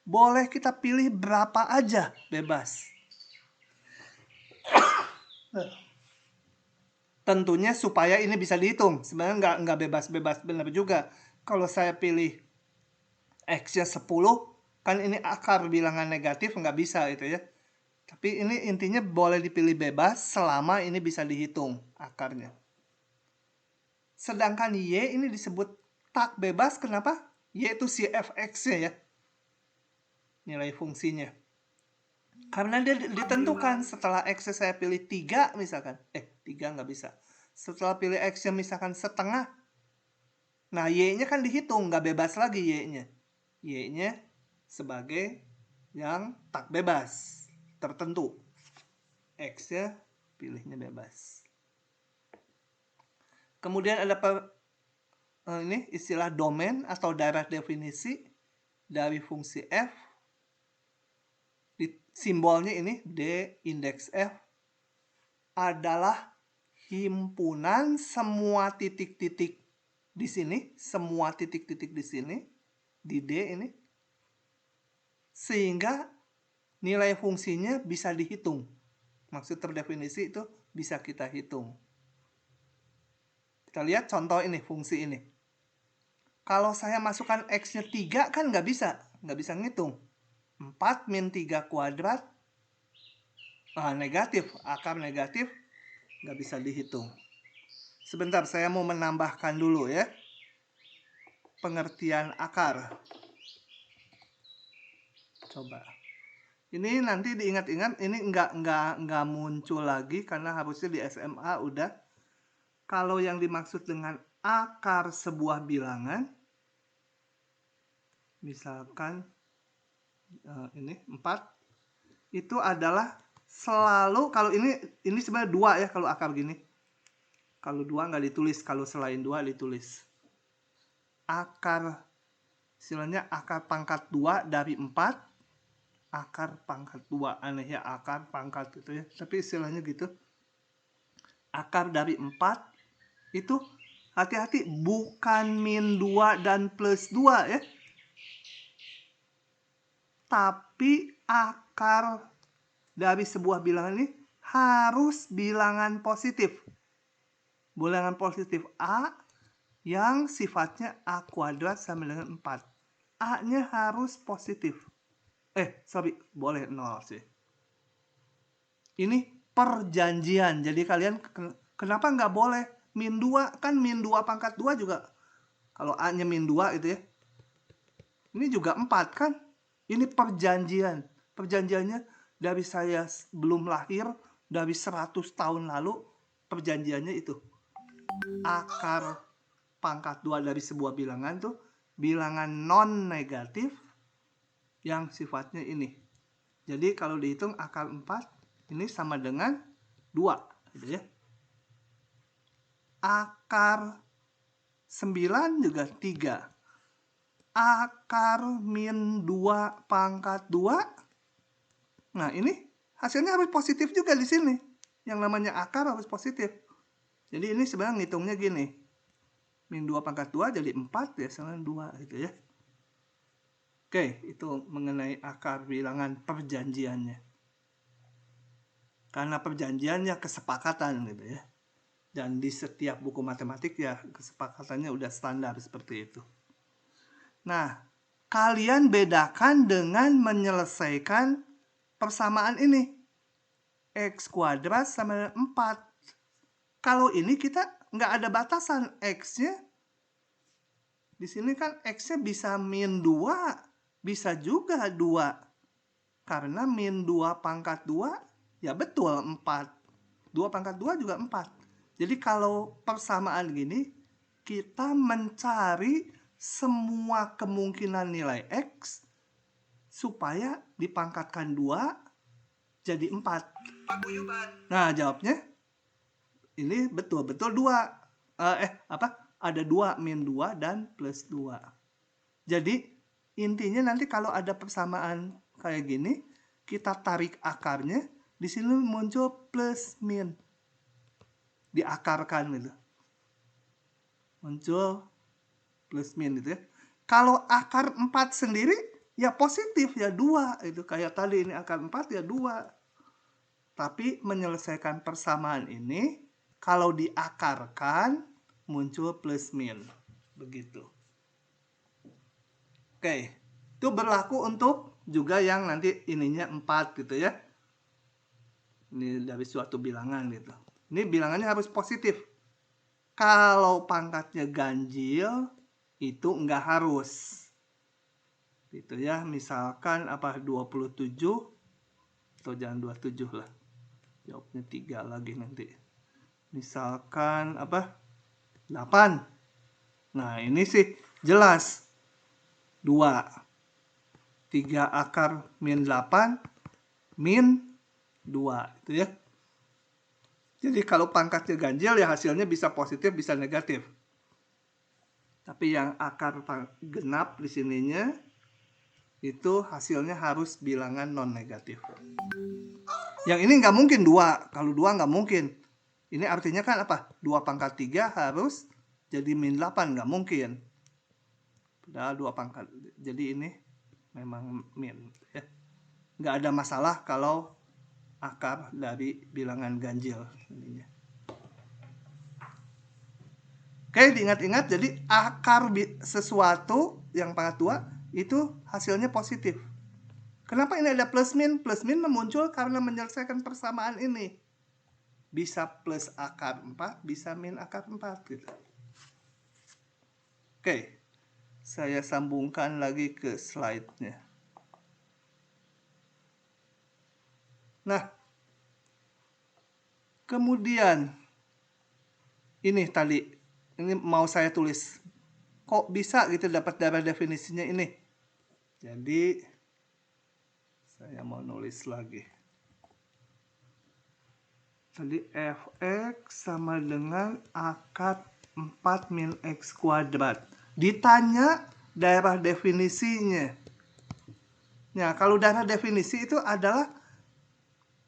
boleh kita pilih berapa aja bebas. Tentunya supaya ini bisa dihitung. Sebenarnya nggak bebas-bebas benar juga. Kalau saya pilih X-nya 10, kan ini akar bilangan negatif, nggak bisa itu ya. Tapi ini intinya boleh dipilih bebas selama ini bisa dihitung akarnya. Sedangkan Y ini disebut tak bebas, kenapa? Y itu si Fx-nya ya. Nilai fungsinya. Karena dia ditentukan setelah X saya pilih 3 misalkan. 3 nggak bisa. Setelah pilih X-nya misalkan setengah. Nah, Y-nya kan dihitung, nggak bebas lagi Y-nya. Y-nya sebagai yang tak bebas, tertentu. X-nya pilihnya bebas. Kemudian ada ini istilah domain atau daerah definisi dari fungsi f. Simbolnya ini D indeks f adalah himpunan semua titik-titik di sini, semua titik-titik di sini, di D ini, sehingga nilai fungsinya bisa dihitung. Maksud terdefinisi itu bisa kita hitung. Kita lihat contoh ini, fungsi ini. Kalau saya masukkan X-nya 3 kan nggak bisa ngitung. 4 min 3 kuadrat, negatif, akar negatif, nggak bisa dihitung. Sebentar, saya mau menambahkan dulu ya. Pengertian akar. Coba. Ini nanti diingat-ingat, ini nggak muncul lagi karena harusnya di SMA udah. Kalau yang dimaksud dengan akar sebuah bilangan, misalkan ini 4, itu adalah selalu, kalau ini sebenarnya 2 ya kalau akar gini. Kalau 2 nggak ditulis, kalau selain 2 ditulis. Akar, istilahnya akar pangkat 2 dari 4, akar pangkat 2, aneh ya akar pangkat gitu ya, tapi istilahnya gitu. Akar dari 4 itu hati-hati bukan min 2 dan plus 2 ya. Tapi akar dari sebuah bilangan ini harus bilangan positif. Bilangan positif A yang sifatnya A kuadrat sama dengan 4. A-nya harus positif. Boleh 0 sih. Ini perjanjian. Jadi kalian kenapa nggak boleh min 2? Kan min 2 pangkat 2 juga. Kalau A-nya min 2 itu ya. Ini juga 4 kan? Ini perjanjian. Perjanjiannya dari saya belum lahir, dari 100 tahun lalu, perjanjiannya itu. Akar pangkat 2 dari sebuah bilangan tuh bilangan non negatif yang sifatnya ini. Jadi kalau dihitung akar 4 ini sama dengan 2 gitu ya. Akar 9 juga 3. Akar min 2 pangkat 2. Nah, ini hasilnya harus positif juga di sini. Yang namanya akar harus positif. Jadi ini sebenarnya ngitungnya gini. Min 2 pangkat 2 jadi 4 ya, sama 2 gitu ya. Oke, itu mengenai akar bilangan perjanjiannya. Karena perjanjiannya kesepakatan gitu ya. Dan di setiap buku matematik ya kesepakatannya udah standar seperti itu. Nah, kalian bedakan dengan menyelesaikan persamaan ini. X kuadrat sama 4. Kalau ini kita nggak ada batasan X-nya. Di sini kan X-nya bisa min 2, bisa juga 2. Karena min 2 pangkat 2, ya betul 4. 2 pangkat 2 juga 4. Jadi kalau persamaan gini, kita mencari semua kemungkinan nilai X supaya dipangkatkan 2 jadi 4. Nah, jawabnya ini betul-betul 2. Ada 2, min 2 dan plus 2. Jadi intinya nanti kalau ada persamaan kayak gini, kita tarik akarnya, di sini muncul plus min. Diakarkan gitu. Muncul plus min gitu ya. Kalau akar 4 sendiri ya positif ya 2 itu kayak tadi ini akar 4 ya 2. Tapi menyelesaikan persamaan ini kalau diakarkan muncul plus min. Begitu. Oke. Itu berlaku untuk juga yang nanti ininya 4 gitu ya. Ini dari suatu bilangan gitu. Ini bilangannya harus positif. Kalau pangkatnya ganjil itu enggak harus. Gitu ya, misalkan 27 Atau jangan 27 lah. Jawabnya 3 lagi nanti. Misalkan apa? 8. Nah, ini sih jelas. 2. 3 akar min 8 min 2 itu ya. Jadi kalau pangkatnya ganjil ya hasilnya bisa positif bisa negatif. Tapi yang akar genap di sininya itu hasilnya harus bilangan non negatif. Yang ini nggak mungkin 2. Kalau 2 nggak mungkin. Ini artinya kan apa? 2 pangkat 3 harus jadi min 8. Nggak mungkin. Padahal 2 pangkat. Jadi ini memang min. Ya. Nggak ada masalah kalau akar dari bilangan ganjil. Ininya. Oke, diingat-ingat. Jadi akar sesuatu yang pangkat 2 itu hasilnya positif. Kenapa ini ada plus min? Plus min muncul karena menyelesaikan persamaan ini. Bisa plus akar 4, bisa min akar 4 gitu. Oke. Saya sambungkan lagi ke slide-nya. Nah. Kemudian ini tadi ini mau saya tulis. Kok bisa gitu dapat darah definisinya ini? Jadi saya mau nulis lagi. Tadi fx sama dengan akar 4 min x kuadrat. Ditanya daerah definisinya. Nah, kalau daerah definisi itu adalah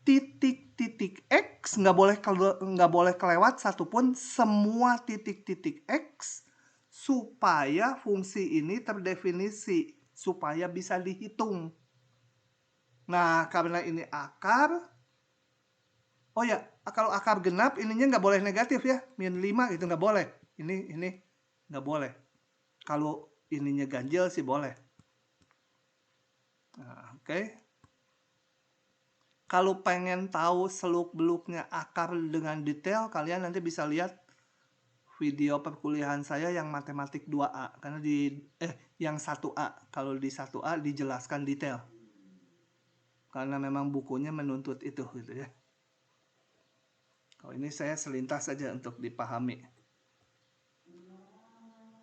titik-titik x nggak boleh kelewat satupun, semua titik-titik x supaya fungsi ini terdefinisi, supaya bisa dihitung. Nah, karena ini akar, oh ya, kalau akar genap ininya nggak boleh negatif ya, min 5 itu nggak boleh. Ini nggak boleh. Kalau ininya ganjil sih boleh. Nah, oke. Kalau pengen tahu seluk-beluknya akar dengan detail, kalian nanti bisa lihat video perkuliahan saya yang matematik 2A. Karena yang 1A. Kalau di 1A dijelaskan detail. Karena memang bukunya menuntut itu gitu ya. Kalau ini saya selintas saja untuk dipahami.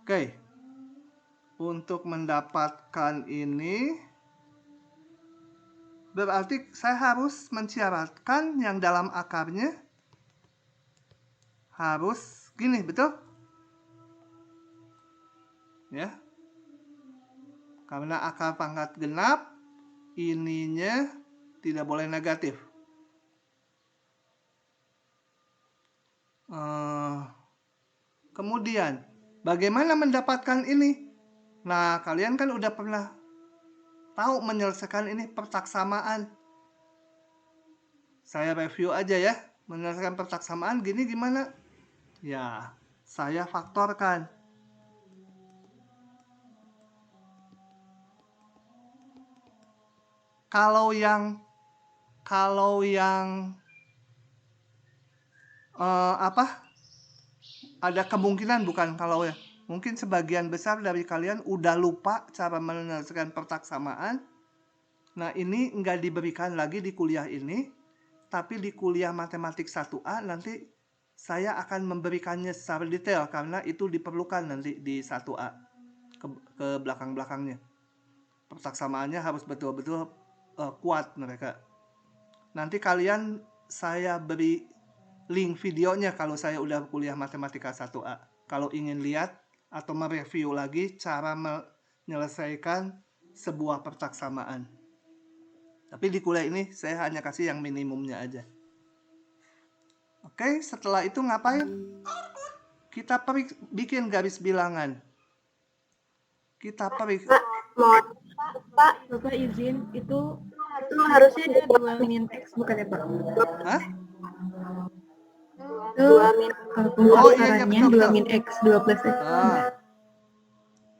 Oke. Untuk mendapatkan ini berarti saya harus mensyaratkan yang dalam akarnya harus gini, betul? Ya. Karena akar pangkat genap ininya tidak boleh negatif. Kemudian bagaimana mendapatkan ini? Nah, kalian kan udah pernah tahu menyelesaikan ini pertaksamaan. Saya review aja ya. Menyelesaikan pertaksamaan gini gimana? Ya, saya faktorkan. Kalau yang ada kemungkinan, bukan kalau ya, mungkin sebagian besar dari kalian udah lupa cara menyelesaikan pertaksamaan. Nah, ini nggak diberikan lagi di kuliah ini, tapi di kuliah matematik 1A nanti saya akan memberikannya secara detail karena itu diperlukan nanti di 1A ke belakang-belakangnya. Pertaksamaannya harus betul-betul kuat mereka. Nanti kalian saya beri link videonya kalau saya udah kuliah matematika 1A. Kalau ingin lihat atau mereview lagi cara menyelesaikan sebuah pertaksamaan. Tapi di kuliah ini saya hanya kasih yang minimumnya aja. Oke, setelah itu ngapain? Kita bikin garis bilangan. Kita Pak, Bapak izin, itu harusnya 2 min X bukan ya, Pak? Hah? Itu kalau pembakarannya 2 min X, 2 plus X.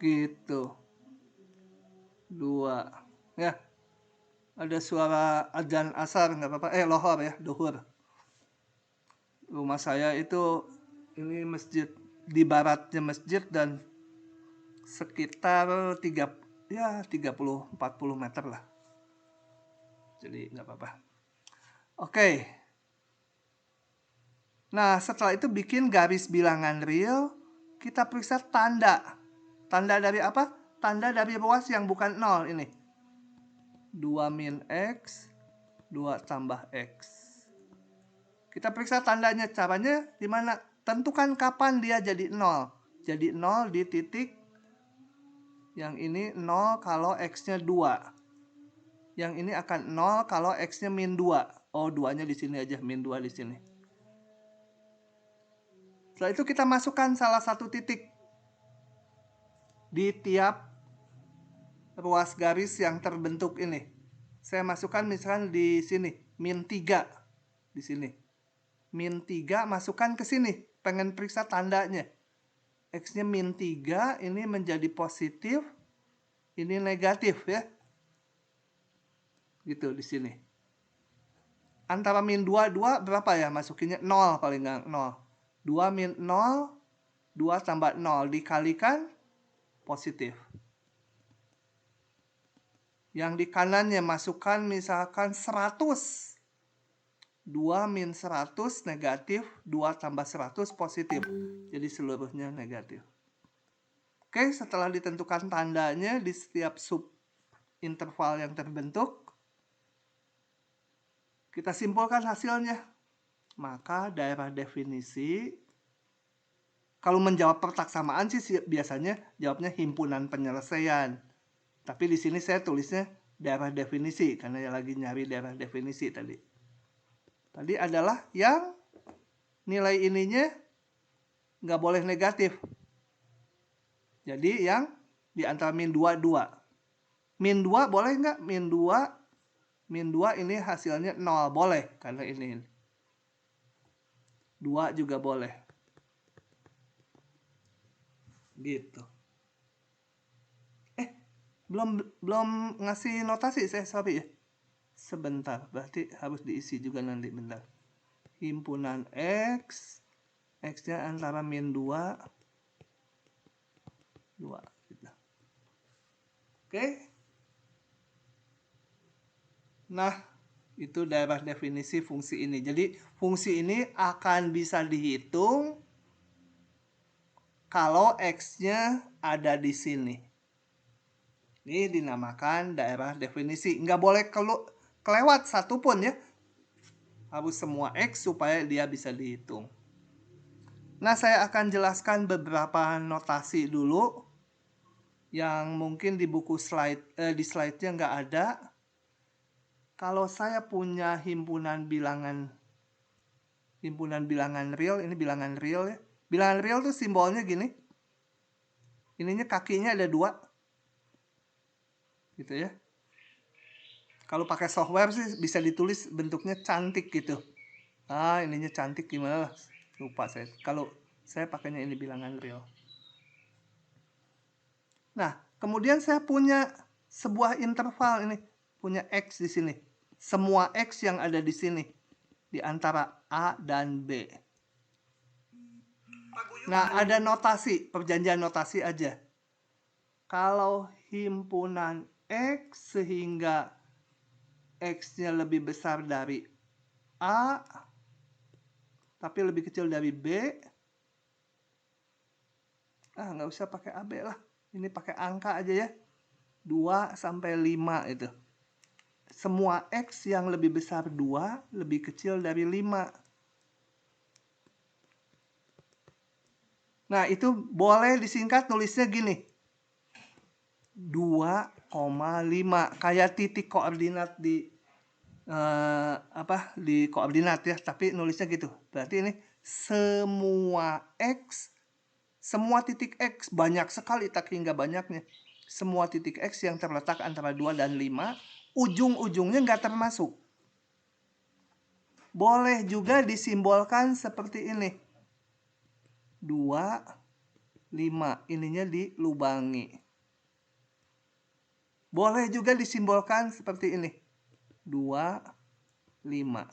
Gitu. 2. Ya. Ada suara adzan asar, nggak apa-apa. Lohor ya, duhur. Rumah saya itu, ini masjid, di baratnya masjid dan sekitar 30-40 meter lah. Jadi nggak apa-apa. Oke. Nah, setelah itu bikin garis bilangan real, kita periksa tanda. Tanda dari apa? Tanda dari ruas yang bukan 0 ini. 2 min X, 2 tambah X. Kita periksa tandanya. Caranya gimana? Tentukan kapan dia jadi 0. Jadi 0 di titik yang ini 0 kalau X-nya 2. Yang ini akan 0 kalau X-nya min 2. Oh, 2-nya di sini aja, min 2 di sini. Setelah itu kita masukkan salah satu titik di tiap ruas garis yang terbentuk ini. Saya masukkan misalkan di sini, min 3 di sini. Min 3 masukkan ke sini, pengen periksa tandanya. X-nya min 3, ini menjadi positif, ini negatif ya. Gitu di sini. Antara min 2, 2 berapa ya? Masukinnya 0 paling nggak, 0. 2 min 0, 2 tambah 0 dikalikan positif. Yang di kanannya masukkan misalkan 100. 2 min 100 negatif, 2 tambah 100 positif. Jadi seluruhnya negatif. Oke, setelah ditentukan tandanya di setiap sub interval yang terbentuk, kita simpulkan hasilnya. Maka daerah definisi, kalau menjawab pertaksamaan sih biasanya jawabnya himpunan penyelesaian. Tapi di sini saya tulisnya daerah definisi, karena lagi nyari daerah definisi tadi. Tadi adalah yang nilai ininya nggak boleh negatif. Jadi yang di antara min 2, 2. Min 2 boleh nggak? Min 2 ini hasilnya 0. Boleh, karena ini. 2 juga boleh. Gitu. Belum ngasih notasi saya, sorry ya. Sebentar, berarti harus diisi juga nanti, bentar. Himpunan X, X-nya antara min 2, 2 gitu. Oke. Nah, itu daerah definisi fungsi ini. Jadi fungsi ini akan bisa dihitung kalau X-nya ada di sini. Ini dinamakan daerah definisi. Nggak boleh kelewat satu pun ya. Harus semua X supaya dia bisa dihitung. Nah, saya akan jelaskan beberapa notasi dulu yang mungkin di buku di slide-nya nggak ada. Kalau saya punya himpunan bilangan real, ini bilangan real ya. Bilangan real tuh simbolnya gini. Ininya kakinya ada 2. Gitu ya. Kalau pakai software sih bisa ditulis bentuknya cantik gitu. Ininya cantik gimana lah. Lupa saya. Kalau saya pakainya ini bilangan real. Nah, kemudian saya punya sebuah interval ini. Punya X di sini. Semua X yang ada di sini. Di antara A dan B. Nah, ada notasi. Perjanjian notasi aja. Kalau himpunan X sehingga X-nya lebih besar dari A, tapi lebih kecil dari B, nggak usah pakai AB lah. Ini pakai angka aja ya. 2 sampai 5 itu. Semua X yang lebih besar 2, lebih kecil dari 5. Nah, itu boleh disingkat nulisnya gini. 2,5. Kayak titik koordinat di di koordinat ya, tapi nulisnya gitu. Berarti ini semua X, semua titik X, banyak sekali tak hingga banyaknya. Semua titik X yang terletak antara 2 dan 5, ujung-ujungnya nggak termasuk. Boleh juga disimbolkan seperti ini. 2, 5, ininya dilubangi. Boleh juga disimbolkan seperti ini. 2, 5.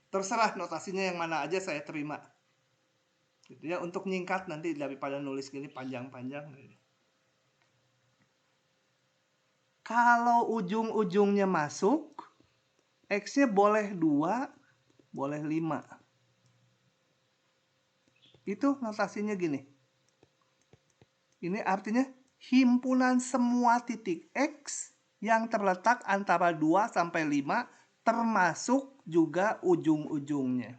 Terserah notasinya yang mana aja saya terima. Gitu ya, untuk nyingkat nanti daripada nulis gini panjang-panjang. Kalau ujung-ujungnya masuk, X-nya boleh 2, boleh 5. Itu notasinya gini. Ini artinya himpunan semua titik X yang terletak antara 2 sampai 5 termasuk juga ujung-ujungnya.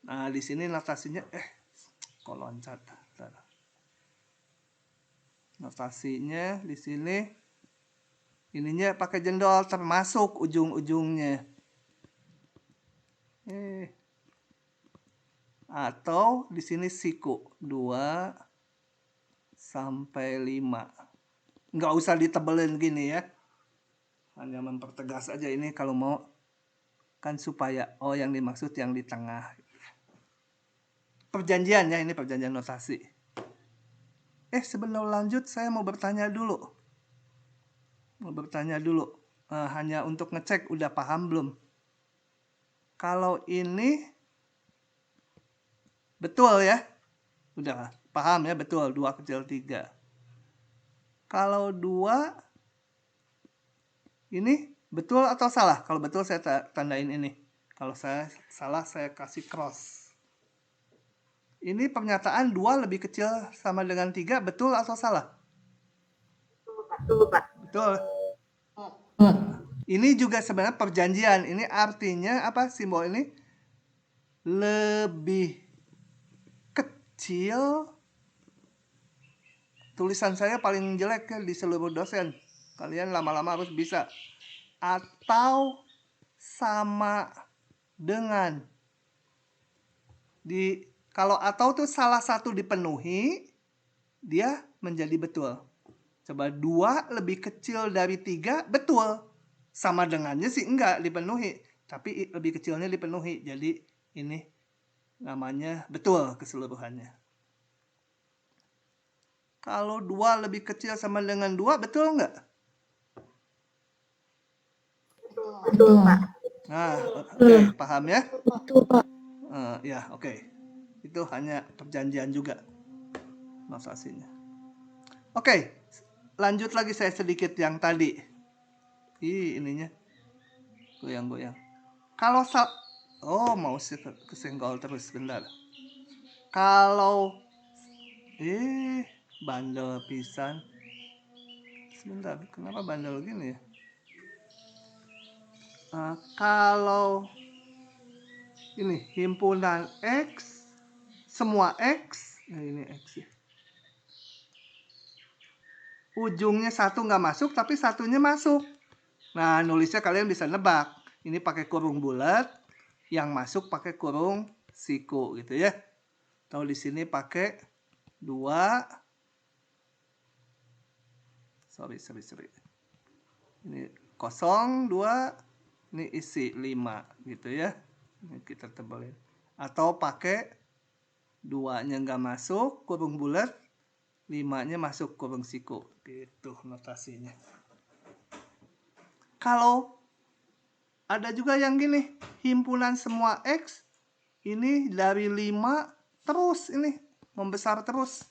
Nah, di sini notasinya kok loncat. Notasinya di sini ininya pakai jendol termasuk ujung-ujungnya. Atau di sini siku 2 sampai 5. Nggak usah ditebelin gini ya. Hanya mempertegas aja ini kalau mau kan supaya yang dimaksud yang di tengah. Perjanjian ya, ini perjanjian notasi. Sebelum lanjut saya mau bertanya dulu. Hanya untuk ngecek udah paham belum? Kalau ini betul ya? Udah paham ya, betul 2 kecil 3. Kalau 2 ini betul atau salah? Kalau betul saya tandain ini. Kalau saya salah saya kasih cross. Ini pernyataan 2 lebih kecil sama dengan 3 betul atau salah? Betul, Pak. Betul. Ini juga sebenarnya perjanjian. Ini artinya apa simbol ini? Lebih kecil. Tulisan saya paling jelek ya di seluruh dosen. Kalian lama-lama harus bisa. Atau sama dengan. Kalau atau tuh salah satu dipenuhi, dia menjadi betul. Coba 2 lebih kecil dari 3, betul. Sama dengannya sih enggak dipenuhi. Tapi lebih kecilnya dipenuhi. Jadi ini namanya betul keseluruhannya. Kalau 2 lebih kecil sama dengan 2, betul enggak? Betul, Pak. Nah, oke, paham ya? Betul, Pak. Ya, oke. Itu hanya perjanjian juga notasinya. Oke, lanjut lagi saya sedikit yang tadi. Ininya goyang-goyang. Kalau mouse kesenggol terus bentar. Kalau bandel pisan. Sebentar, kenapa bandel gini ya? Kalau ini himpunan X, semua X, ini X ya. Ujungnya 1 nggak masuk, tapi satunya masuk. Nah, nulisnya kalian bisa nebak. Ini pakai kurung bulat, yang masuk pakai kurung siku gitu ya. Atau di sini pakai 2. Sorry. Ini 0, 2, ini isi 5 gitu ya. Ini kita tebelin. Atau pakai 2-nya nggak masuk, kurung bulat, 5-nya masuk kurung siku. Gitu notasinya. Kalau ada juga yang gini, himpunan semua X, ini dari 5 terus ini, membesar terus.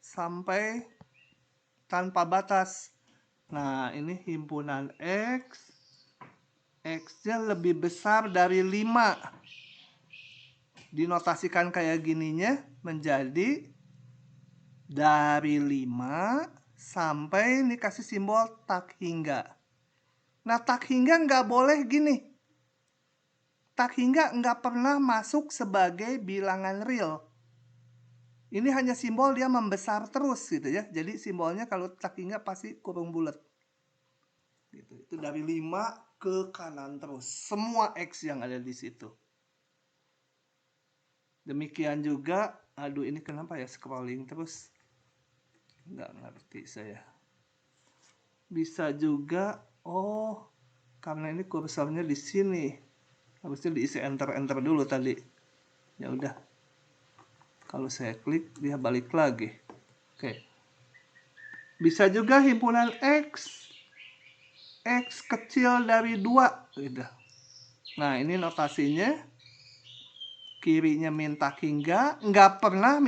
Sampai tanpa batas. Nah, ini himpunan X. X-nya lebih besar dari 5. Dinotasikan kayak gininya menjadi dari 5 sampai dikasih simbol tak hingga. Nah, tak hingga nggak boleh gini. Tak hingga nggak pernah masuk sebagai bilangan real. Ini hanya simbol dia membesar terus gitu ya. Jadi simbolnya kalau tak hingga pasti kurung bulat. Gitu. Itu dari 5 ke kanan terus. Semua X yang ada di situ. Demikian juga, aduh ini kenapa ya scrolling terus? Nggak ngerti saya. Bisa juga, karena ini kursornya di sini. Harusnya diisi enter dulu tadi. Ya udah. Kalau saya klik dia balik lagi. Oke. Bisa juga himpunan X kecil dari 2 gitu. Nah, ini notasinya kirinya minta hingga, nggak pernah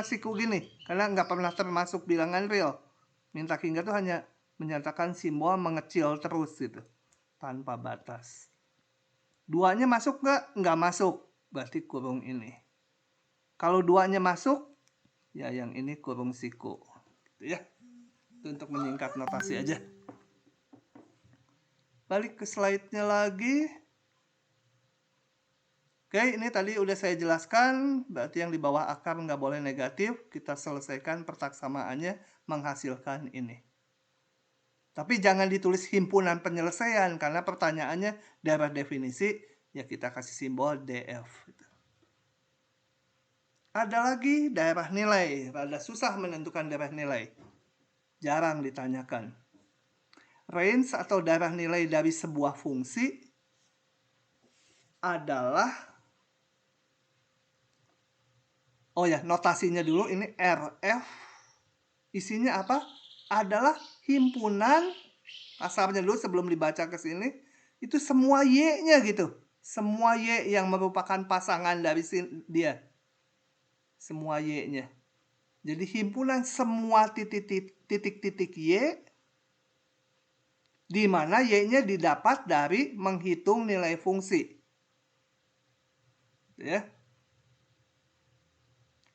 siku gini karena nggak pernah termasuk bilangan real. Minta hingga itu hanya menyatakan simbol mengecil terus gitu. tanpa batas. 2-nya masuk nggak? Nggak masuk, berarti kurung ini. Kalau 2-nya masuk, ya yang ini kurung siku. Gitu ya. Itu untuk menyingkat notasi aja. Balik ke slide-nya lagi. Oke, ini tadi udah saya jelaskan, berarti yang di bawah akar nggak boleh negatif, kita selesaikan pertaksamaannya menghasilkan ini. Tapi jangan ditulis himpunan penyelesaian, karena pertanyaannya daerah definisi, ya kita kasih simbol DF. Ada lagi daerah nilai, rada susah menentukan daerah nilai. Jarang ditanyakan. Range atau daerah nilai dari sebuah fungsi adalah, oh ya, notasinya dulu, ini RF, isinya apa? Adalah himpunan, kasarnya dulu sebelum dibaca ke sini, itu semua Y-nya gitu. Semua Y yang merupakan pasangan dari dia. Semua Y-nya. Jadi himpunan semua titik-titik Y, di mana Y-nya didapat dari menghitung nilai fungsi. Ya.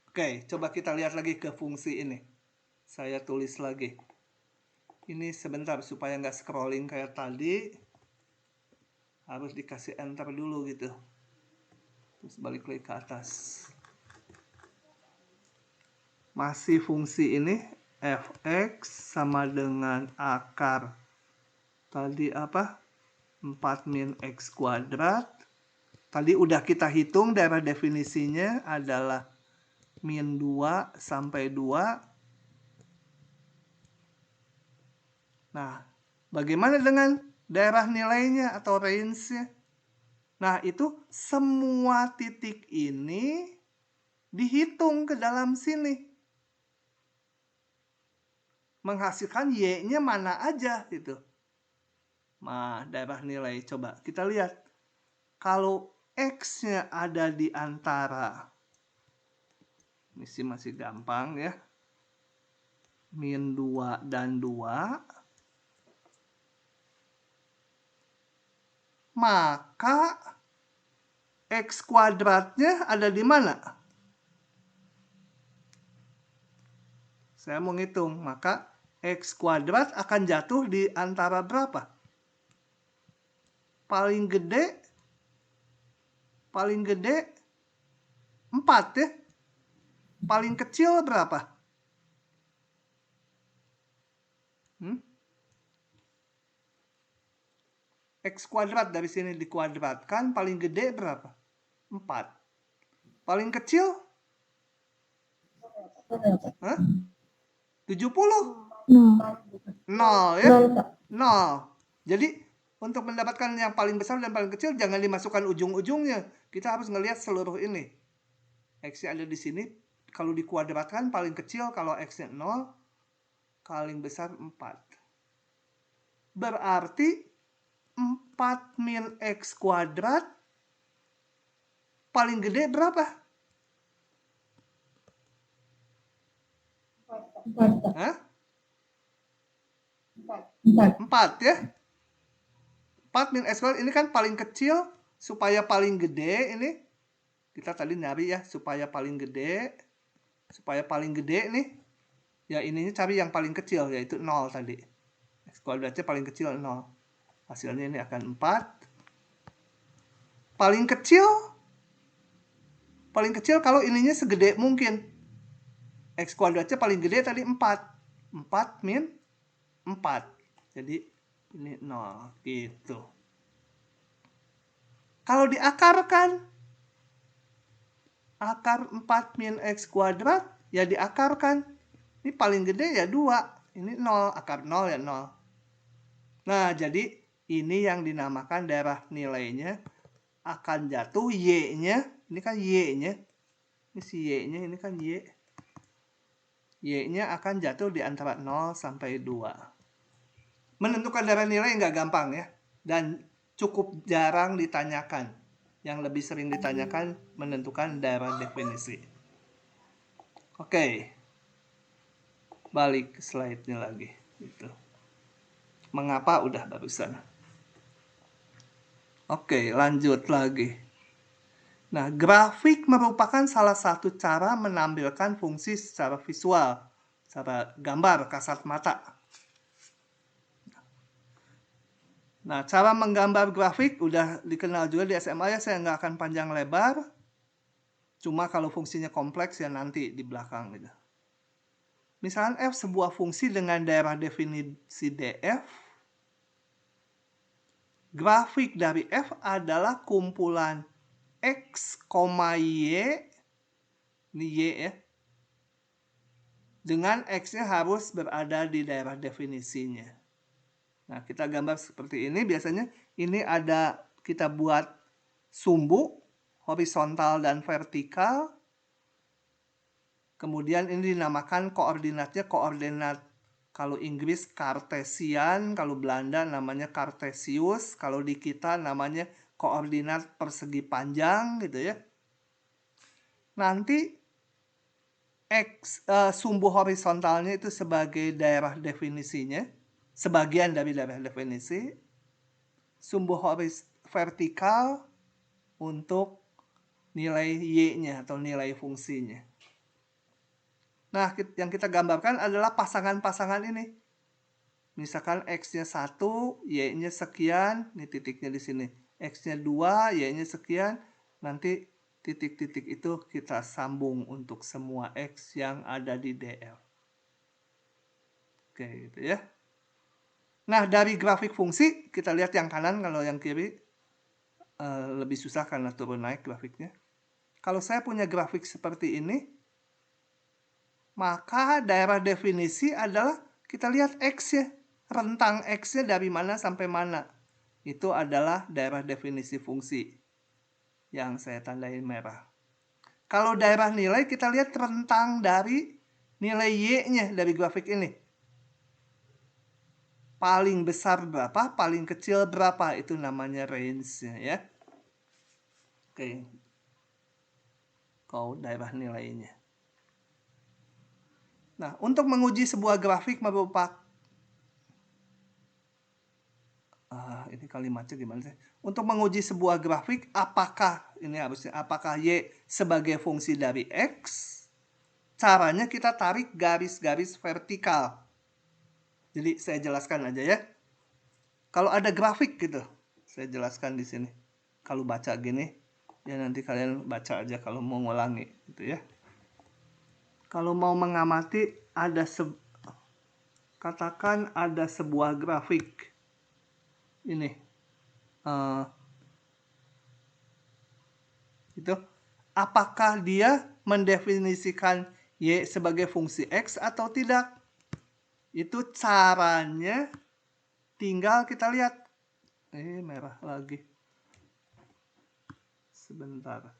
Oke, coba kita lihat lagi ke fungsi ini. Saya tulis lagi. Ini sebentar supaya nggak scrolling kayak tadi. Harus dikasih enter dulu gitu. Terus balik lagi ke atas. Masih fungsi ini fx sama dengan akar. Tadi apa? 4 min x kuadrat. Tadi udah kita hitung daerah definisinya adalah min 2 sampai 2. Nah, bagaimana dengan daerah nilainya atau range-nya? Nah, itu semua titik ini dihitung ke dalam sini. Menghasilkan Y-nya mana aja gitu. Nah, daerah nilai. Coba kita lihat. Kalau X-nya ada di antara, ini sih masih gampang ya, min 2 dan 2, maka X kuadratnya ada di mana? Saya mau ngitung, maka X kuadrat akan jatuh di antara berapa? Paling gede 4 ya. Paling kecil berapa? X kuadrat dari sini dikuadratkan, paling gede berapa? 4. Paling kecil? 70? 0 ya? 0. Jadi untuk mendapatkan yang paling besar dan paling kecil jangan dimasukkan ujung-ujungnya. Kita harus ngelihat seluruh ini. X ada di sini. Kalau dikuadratkan paling kecil, kalau X-nya 0, paling besar 4. Berarti 4 min X kuadrat paling gede berapa? 4 ya. 4 min X kuadrat ini kan paling kecil, supaya paling gede ini. Kita tadi nyari ya, supaya paling gede nih. Ya ininya cari yang paling kecil, yaitu 0 tadi. X kuadratnya paling kecil 0. Hasilnya ini akan 4. Paling kecil kalau ininya segede mungkin. X kuadratnya paling gede tadi 4. 4 min 4. Jadi ini 0 gitu. Kalau diakarkan, akar 4 min X kuadrat ya diakarkan. Ini paling gede ya 2. Ini 0, akar 0 ya 0. Nah, jadi ini yang dinamakan daerah nilainya akan jatuh Y-nya. Ini kan Y-nya. Ini si Y-nya, ini kan Y. Y-nya akan jatuh di antara 0 sampai 2. Menentukan daerah nilai nggak gampang ya. Dan cukup jarang ditanyakan. Yang lebih sering ditanyakan menentukan daerah definisi. Oke. Balik ke slide-nya lagi. Gitu. Mengapa udah barusan. Oke, lanjut lagi. Nah, grafik merupakan salah satu cara menampilkan fungsi secara visual, secara gambar, kasat mata. Nah, cara menggambar grafik udah dikenal juga di SMA ya, saya nggak akan panjang lebar. Cuma kalau fungsinya kompleks ya nanti di belakang gitu. Misalkan F sebuah fungsi dengan daerah definisi DF. Grafik dari F adalah kumpulan X, Y, ini Y ya. Dengan X-nya harus berada di daerah definisinya. Nah, kita gambar seperti ini. Biasanya ini ada kita buat sumbu, horizontal dan vertikal. Kemudian ini dinamakan koordinatnya koordinat. Kalau Inggris Cartesian, kalau Belanda namanya Cartesius, kalau di kita namanya koordinat persegi panjang gitu ya. Nanti sumbu horizontalnya itu sebagai daerah definisinya, sebagian dari daerah definisi. Sumbu vertikal untuk nilai Y-nya atau nilai fungsinya. Nah, yang kita gambarkan adalah pasangan-pasangan ini. Misalkan X-nya 1, Y-nya sekian, ini titiknya di sini. X-nya 2, Y-nya sekian, nanti titik-titik itu kita sambung untuk semua X yang ada di DF. Oke, gitu ya. Nah, dari grafik fungsi, kita lihat yang kanan, kalau yang kiri lebih susah karena turun naik grafiknya. Kalau saya punya grafik seperti ini, maka daerah definisi adalah kita lihat X-nya. Rentang X-nya dari mana sampai mana. Itu adalah daerah definisi fungsi yang saya tandai merah. Kalau daerah nilai kita lihat rentang dari nilai Y-nya dari grafik ini. Paling besar berapa, paling kecil berapa, itu namanya range-nya ya. Oke. Kalau daerah nilainya. Nah, untuk menguji sebuah grafik merupakan ini kalimatnya gimana sih? Untuk menguji sebuah grafik, apakah Y sebagai fungsi dari X? Caranya kita tarik garis-garis vertikal. Jadi saya jelaskan aja ya. Kalau ada grafik gitu, saya jelaskan di sini. Kalau baca gini, ya nanti kalian baca aja kalau mau ngulangi gitu ya. Kalau mau mengamati katakan ada sebuah grafik. Ini itu apakah dia mendefinisikan Y sebagai fungsi X atau tidak? Itu caranya tinggal kita lihat. Merah lagi. Sebentar.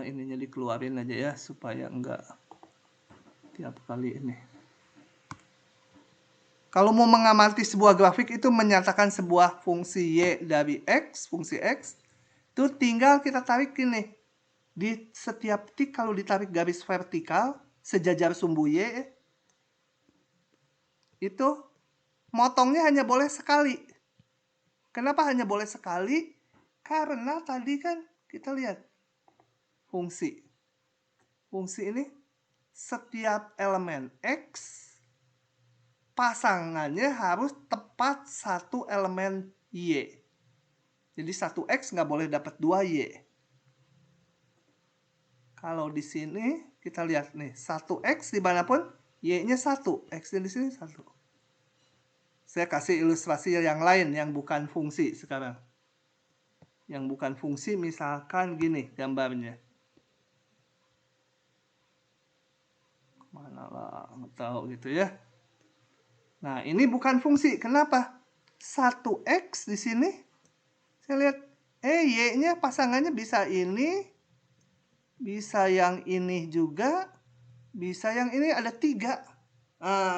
Ininya dikeluarin aja ya supaya enggak tiap kali ini. Kalau mau mengamati sebuah grafik itu menyatakan sebuah fungsi Y dari X, fungsi X, itu tinggal kita tarik gini. Di setiap titik kalau ditarik garis vertikal, sejajar sumbu Y, itu motongnya hanya boleh sekali. Kenapa hanya boleh sekali? Karena tadi kan kita lihat fungsi. Fungsi ini setiap elemen X pasangannya harus tepat satu elemen Y. Jadi 1X nggak boleh dapat 2Y. Kalau di sini kita lihat nih, 1X dimanapun Y-nya 1. X-nya di sini 1. Saya kasih ilustrasi yang lain yang bukan fungsi sekarang. Yang bukan fungsi misalkan gini gambarnya. Mana lah, nggak tahu gitu ya. Nah, ini bukan fungsi. Kenapa? 1X di sini. Saya lihat, Y-nya pasangannya bisa ini. Bisa yang ini juga. Bisa yang ini ada 3.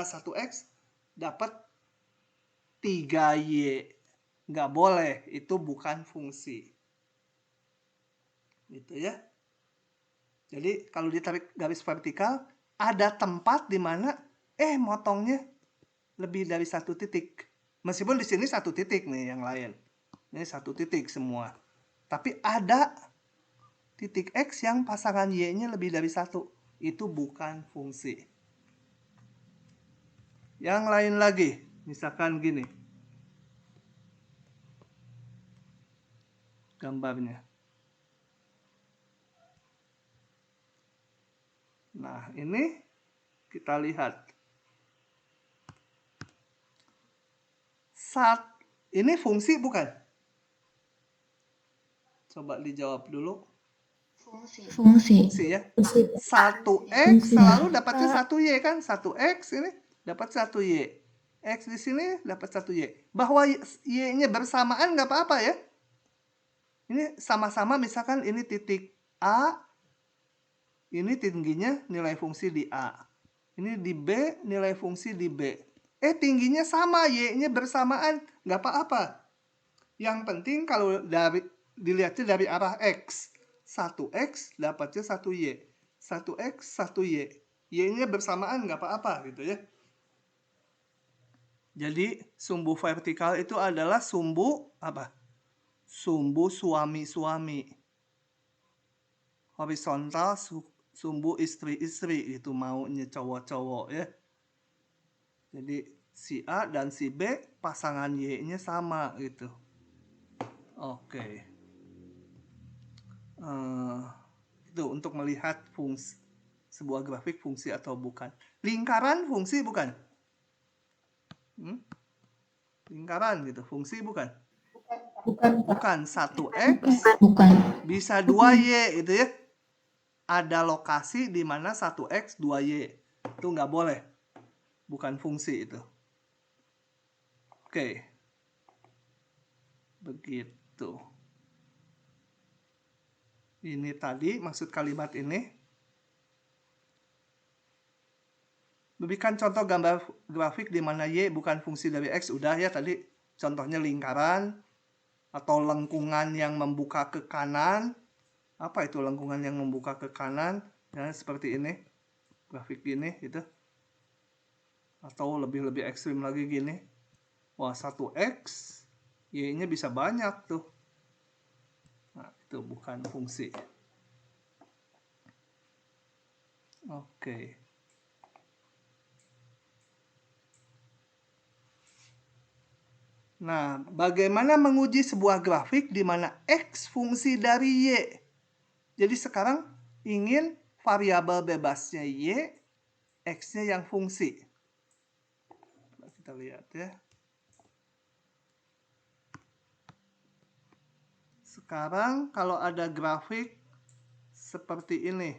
1X dapat 3Y. Nggak boleh. Itu bukan fungsi. Gitu ya. Jadi, kalau ditarik garis vertikal, ada tempat di mana, motongnya lebih dari 1 titik. Meskipun di sini 1 titik nih yang lain. Ini satu titik semua. Tapi ada titik X yang pasangan Y-nya lebih dari satu. Itu bukan fungsi. Yang lain lagi, misalkan gini. Gambarnya. Nah, ini kita lihat. Ini fungsi bukan? Coba dijawab dulu. Fungsi. Fungsi ya. 1X selalu dapatnya 1Y kan? 1X ini dapat 1Y. X di sini dapat 1Y. Bahwa Y-nya bersamaan nggak apa-apa ya. Ini sama-sama misalkan ini titik A. Ini tingginya nilai fungsi di A. Ini di B, nilai fungsi di B. Tingginya sama, Y-nya bersamaan. Nggak apa-apa. Yang penting kalau dilihatnya dari arah X. 1X dapatnya 1Y. 1X, 1Y. Y-nya bersamaan nggak apa-apa gitu ya. Jadi sumbu vertikal itu adalah sumbu apa? Sumbu suami-suami. Horizontal sumbu istri-istri, itu maunya cowok-cowok ya. Jadi si A dan si B pasangan Y-nya sama gitu. Oke. Itu untuk melihat fungsi sebuah grafik fungsi atau bukan. Lingkaran fungsi bukan? Lingkaran gitu, fungsi bukan? Bukan. 1X Bukan. bisa 2Y gitu ya. Ada lokasi di mana 1X 2Y. Itu nggak boleh. Bukan fungsi itu. Oke. Begitu. Ini tadi maksud kalimat ini. Berikan contoh gambar grafik di mana Y bukan fungsi dari X. Udah ya tadi contohnya lingkaran atau lengkungan yang membuka ke kanan. Apa itu lengkungan yang membuka ke kanan? Ya, seperti ini. Grafik gini gitu. Atau lebih ekstrim lagi gini. Wah, 1X Y-nya bisa banyak tuh. Nah, itu bukan fungsi. Oke. Nah, bagaimana menguji sebuah grafik di mana X fungsi dari Y? Jadi sekarang ingin variabel bebasnya Y, X-nya yang fungsi. Kita lihat ya. Sekarang kalau ada grafik seperti ini.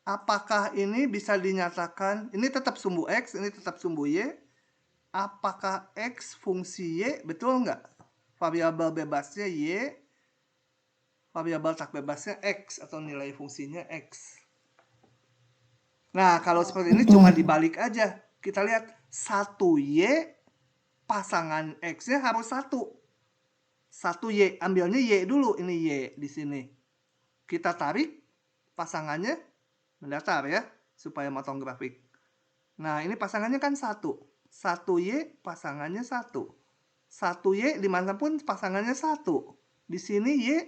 Apakah ini bisa dinyatakan, ini tetap sumbu X, ini tetap sumbu Y. Apakah X fungsi Y? Betul nggak? Variabel bebasnya Y, variabel tak bebasnya X atau nilai fungsinya X. Nah, kalau seperti ini cuma dibalik aja. Kita lihat 1Y pasangan X-nya harus 1. 1Y, ambilnya Y dulu, ini Y di sini. Kita tarik pasangannya mendatar ya, supaya motong grafik. Nah, ini pasangannya kan 1. 1Y pasangannya 1. 1Y dimanapun pasangannya 1. Di sini Y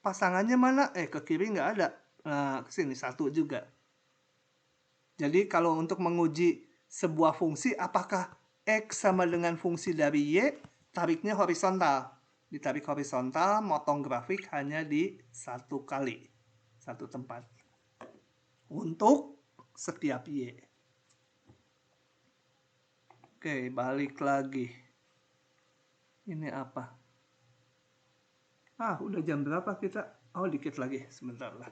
pasangannya mana? Ke kiri nggak ada. Nah, ke sini 1 juga. Jadi kalau untuk menguji sebuah fungsi, apakah X sama dengan fungsi dari Y, tariknya horizontal. Ditarik horizontal, motong grafik hanya di satu kali. Satu tempat. Untuk setiap Y. Oke, balik lagi. Ini apa? Udah jam berapa kita? Oh, dikit lagi, sebentar lah.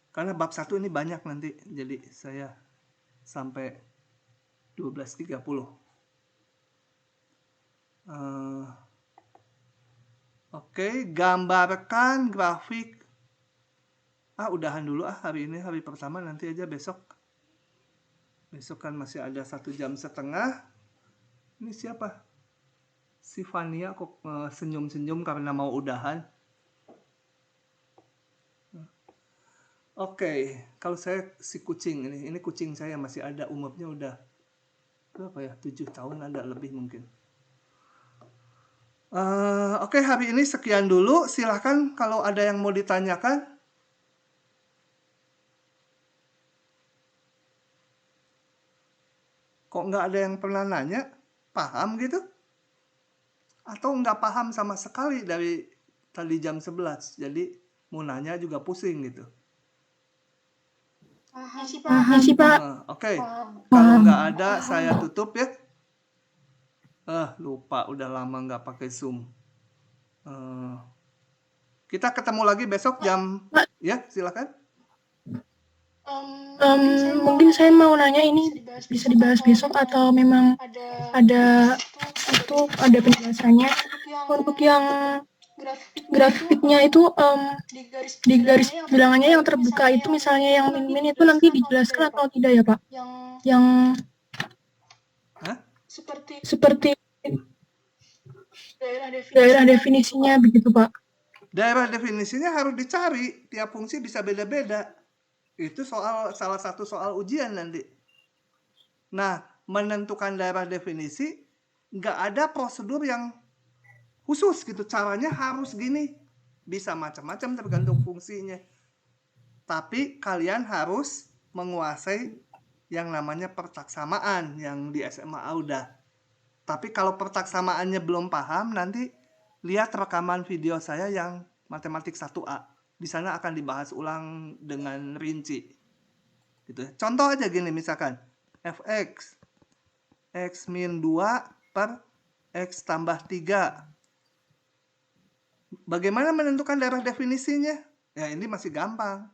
Karena bab 1 ini banyak nanti, jadi saya sampai 12.30. Oke, gambarkan grafik. Udahan dulu hari ini, hari pertama, nanti aja besok. Besok kan masih ada 1 jam setengah. Ini siapa? Si Fania kok senyum-senyum karena mau udahan. Oke, kalau saya si kucing ini kucing saya masih ada, umurnya udah berapa ya? 7 tahun ada lebih mungkin. Oke, hari ini sekian dulu. Silahkan kalau ada yang mau ditanyakan. Kok nggak ada yang pernah nanya? Paham gitu? Atau nggak paham sama sekali dari tadi jam 11? Jadi mau nanya juga pusing gitu. Paham sih, Pak. Oke. Kalau nggak ada, saya tutup ya. Lupa, udah lama nggak pakai Zoom. Kita ketemu lagi besok jam... Ya, silakan. Mungkin saya mau nanya ini bisa dibahas besok atau memang ada penjelasannya untuk yang grafiknya itu di garis bilangannya yang terbuka itu misalnya yang min itu nanti dijelaskan atau tidak ya Pak? Yang seperti daerah definisinya begitu Pak? Daerah definisinya harus dicari, tiap fungsi bisa beda-beda. Itu salah satu soal ujian nanti. Nah, menentukan daerah definisi nggak ada prosedur yang khusus gitu, caranya harus gini. Bisa macam-macam tergantung fungsinya. Tapi kalian harus menguasai yang namanya pertaksamaan yang di SMA udah. Tapi kalau pertaksamaannya belum paham, nanti lihat rekaman video saya yang matematik 1A. Di sana akan dibahas ulang dengan rinci. Gitu ya. Contoh aja gini misalkan, fx x min 2 per x tambah 3. Bagaimana menentukan daerah definisinya? Ya ini masih gampang.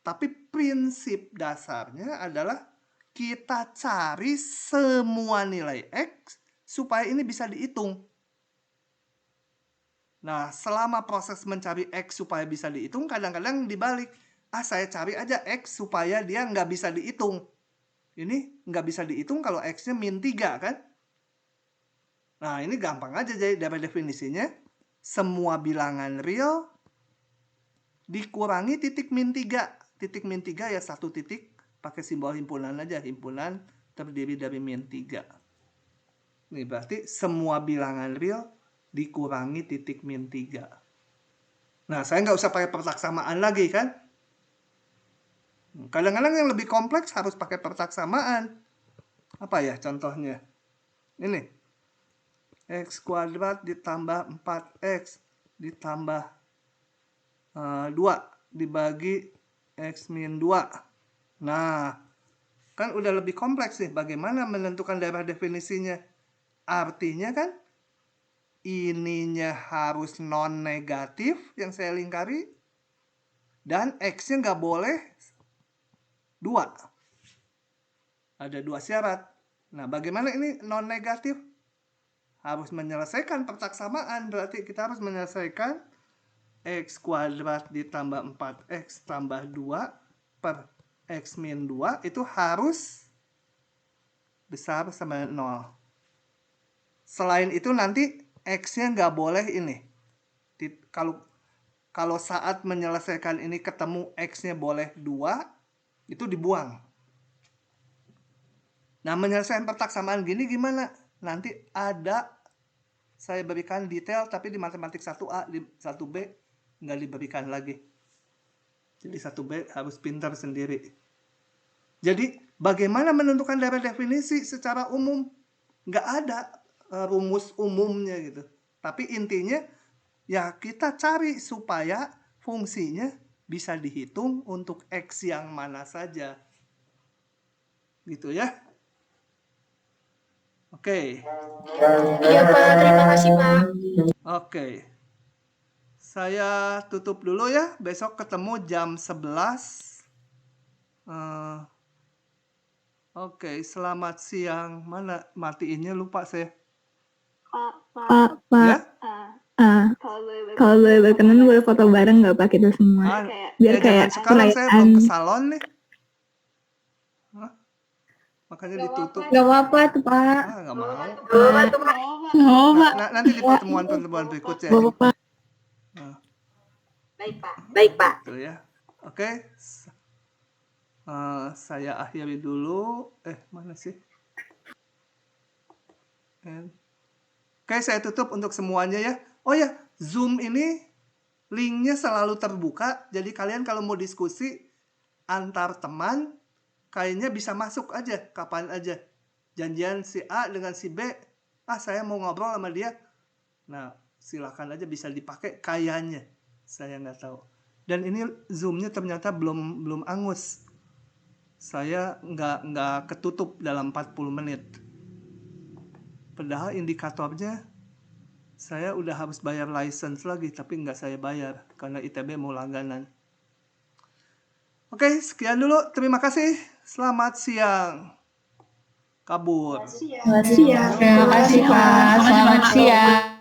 Tapi prinsip dasarnya adalah kita cari semua nilai x supaya ini bisa dihitung. Nah, selama proses mencari x supaya bisa dihitung, kadang-kadang dibalik. Saya cari aja x supaya dia nggak bisa dihitung. Ini nggak bisa dihitung kalau x-nya min 3 kan? Nah, ini gampang aja jadi dapat definisinya. Semua bilangan real dikurangi titik min 3. Titik min 3 ya satu titik, pakai simbol himpunan aja. Himpunan terdiri dari min 3. Ini berarti semua bilangan real dikurangi titik min 3. Nah, saya nggak usah pakai pertaksamaan lagi kan? Kadang-kadang yang lebih kompleks harus pakai pertaksamaan. Apa ya contohnya? Ini. X kuadrat ditambah 4X ditambah 2 dibagi X min 2. Nah, kan udah lebih kompleks nih. Bagaimana menentukan daerah definisinya? Artinya kan ininya harus non-negatif yang saya lingkari. Dan X-nya nggak boleh 2. Ada 2 syarat. Nah, bagaimana ini non-negatif? Harus menyelesaikan pertaksamaan. Berarti kita harus menyelesaikan X kuadrat ditambah 4X tambah 2 per X min 2 itu harus besar sama 0. Selain itu nanti X-nya nggak boleh ini. Kalau saat menyelesaikan ini ketemu X-nya boleh 2, itu dibuang. Nah, menyelesaikan pertaksamaan gini gimana? Nanti ada saya berikan detail, tapi di matematik 1A, di 1B nggak diberikan lagi. Jadi 1B harus pintar sendiri. Jadi bagaimana menentukan daerah definisi secara umum? Nggak ada rumus umumnya gitu. Tapi intinya ya kita cari supaya fungsinya bisa dihitung untuk X yang mana saja. Gitu ya. Oke. Iya Pak, terima kasih Pak. Oke. Saya tutup dulu ya. Besok ketemu jam 11. Oke, selamat siang. Mana matiinnya lupa saya. Pak, Ya? kalau boleh berkenan boleh foto bareng nggak Pak kita semua? Biar Jangan kayak sekarang saya belum ke salon nih. Makanya ditutup. Gak apa-apa tuh Pak. Nggak mau. Nanti di pertemuan-pertemuan berikutnya. Gak apa-apa. Baik Pak. Gitu ya. Oke. Saya akhiri dulu. Mana sih? Oke, saya tutup untuk semuanya ya. Oh ya, Zoom ini linknya selalu terbuka, jadi kalian kalau mau diskusi antar teman, kayaknya bisa masuk aja, kapan aja. Janjian si A dengan si B, saya mau ngobrol sama dia. Nah, silakan aja, bisa dipakai kayaknya. Saya nggak tahu. Dan ini Zoom-nya ternyata belum angus. Saya nggak ketutup dalam 40 menit. Padahal indikatornya saya udah harus bayar license lagi, tapi nggak saya bayar karena ITB mau langganan. Oke, sekian dulu. Terima kasih. Selamat siang. Kabur. Terima kasih, Pak. Selamat siang.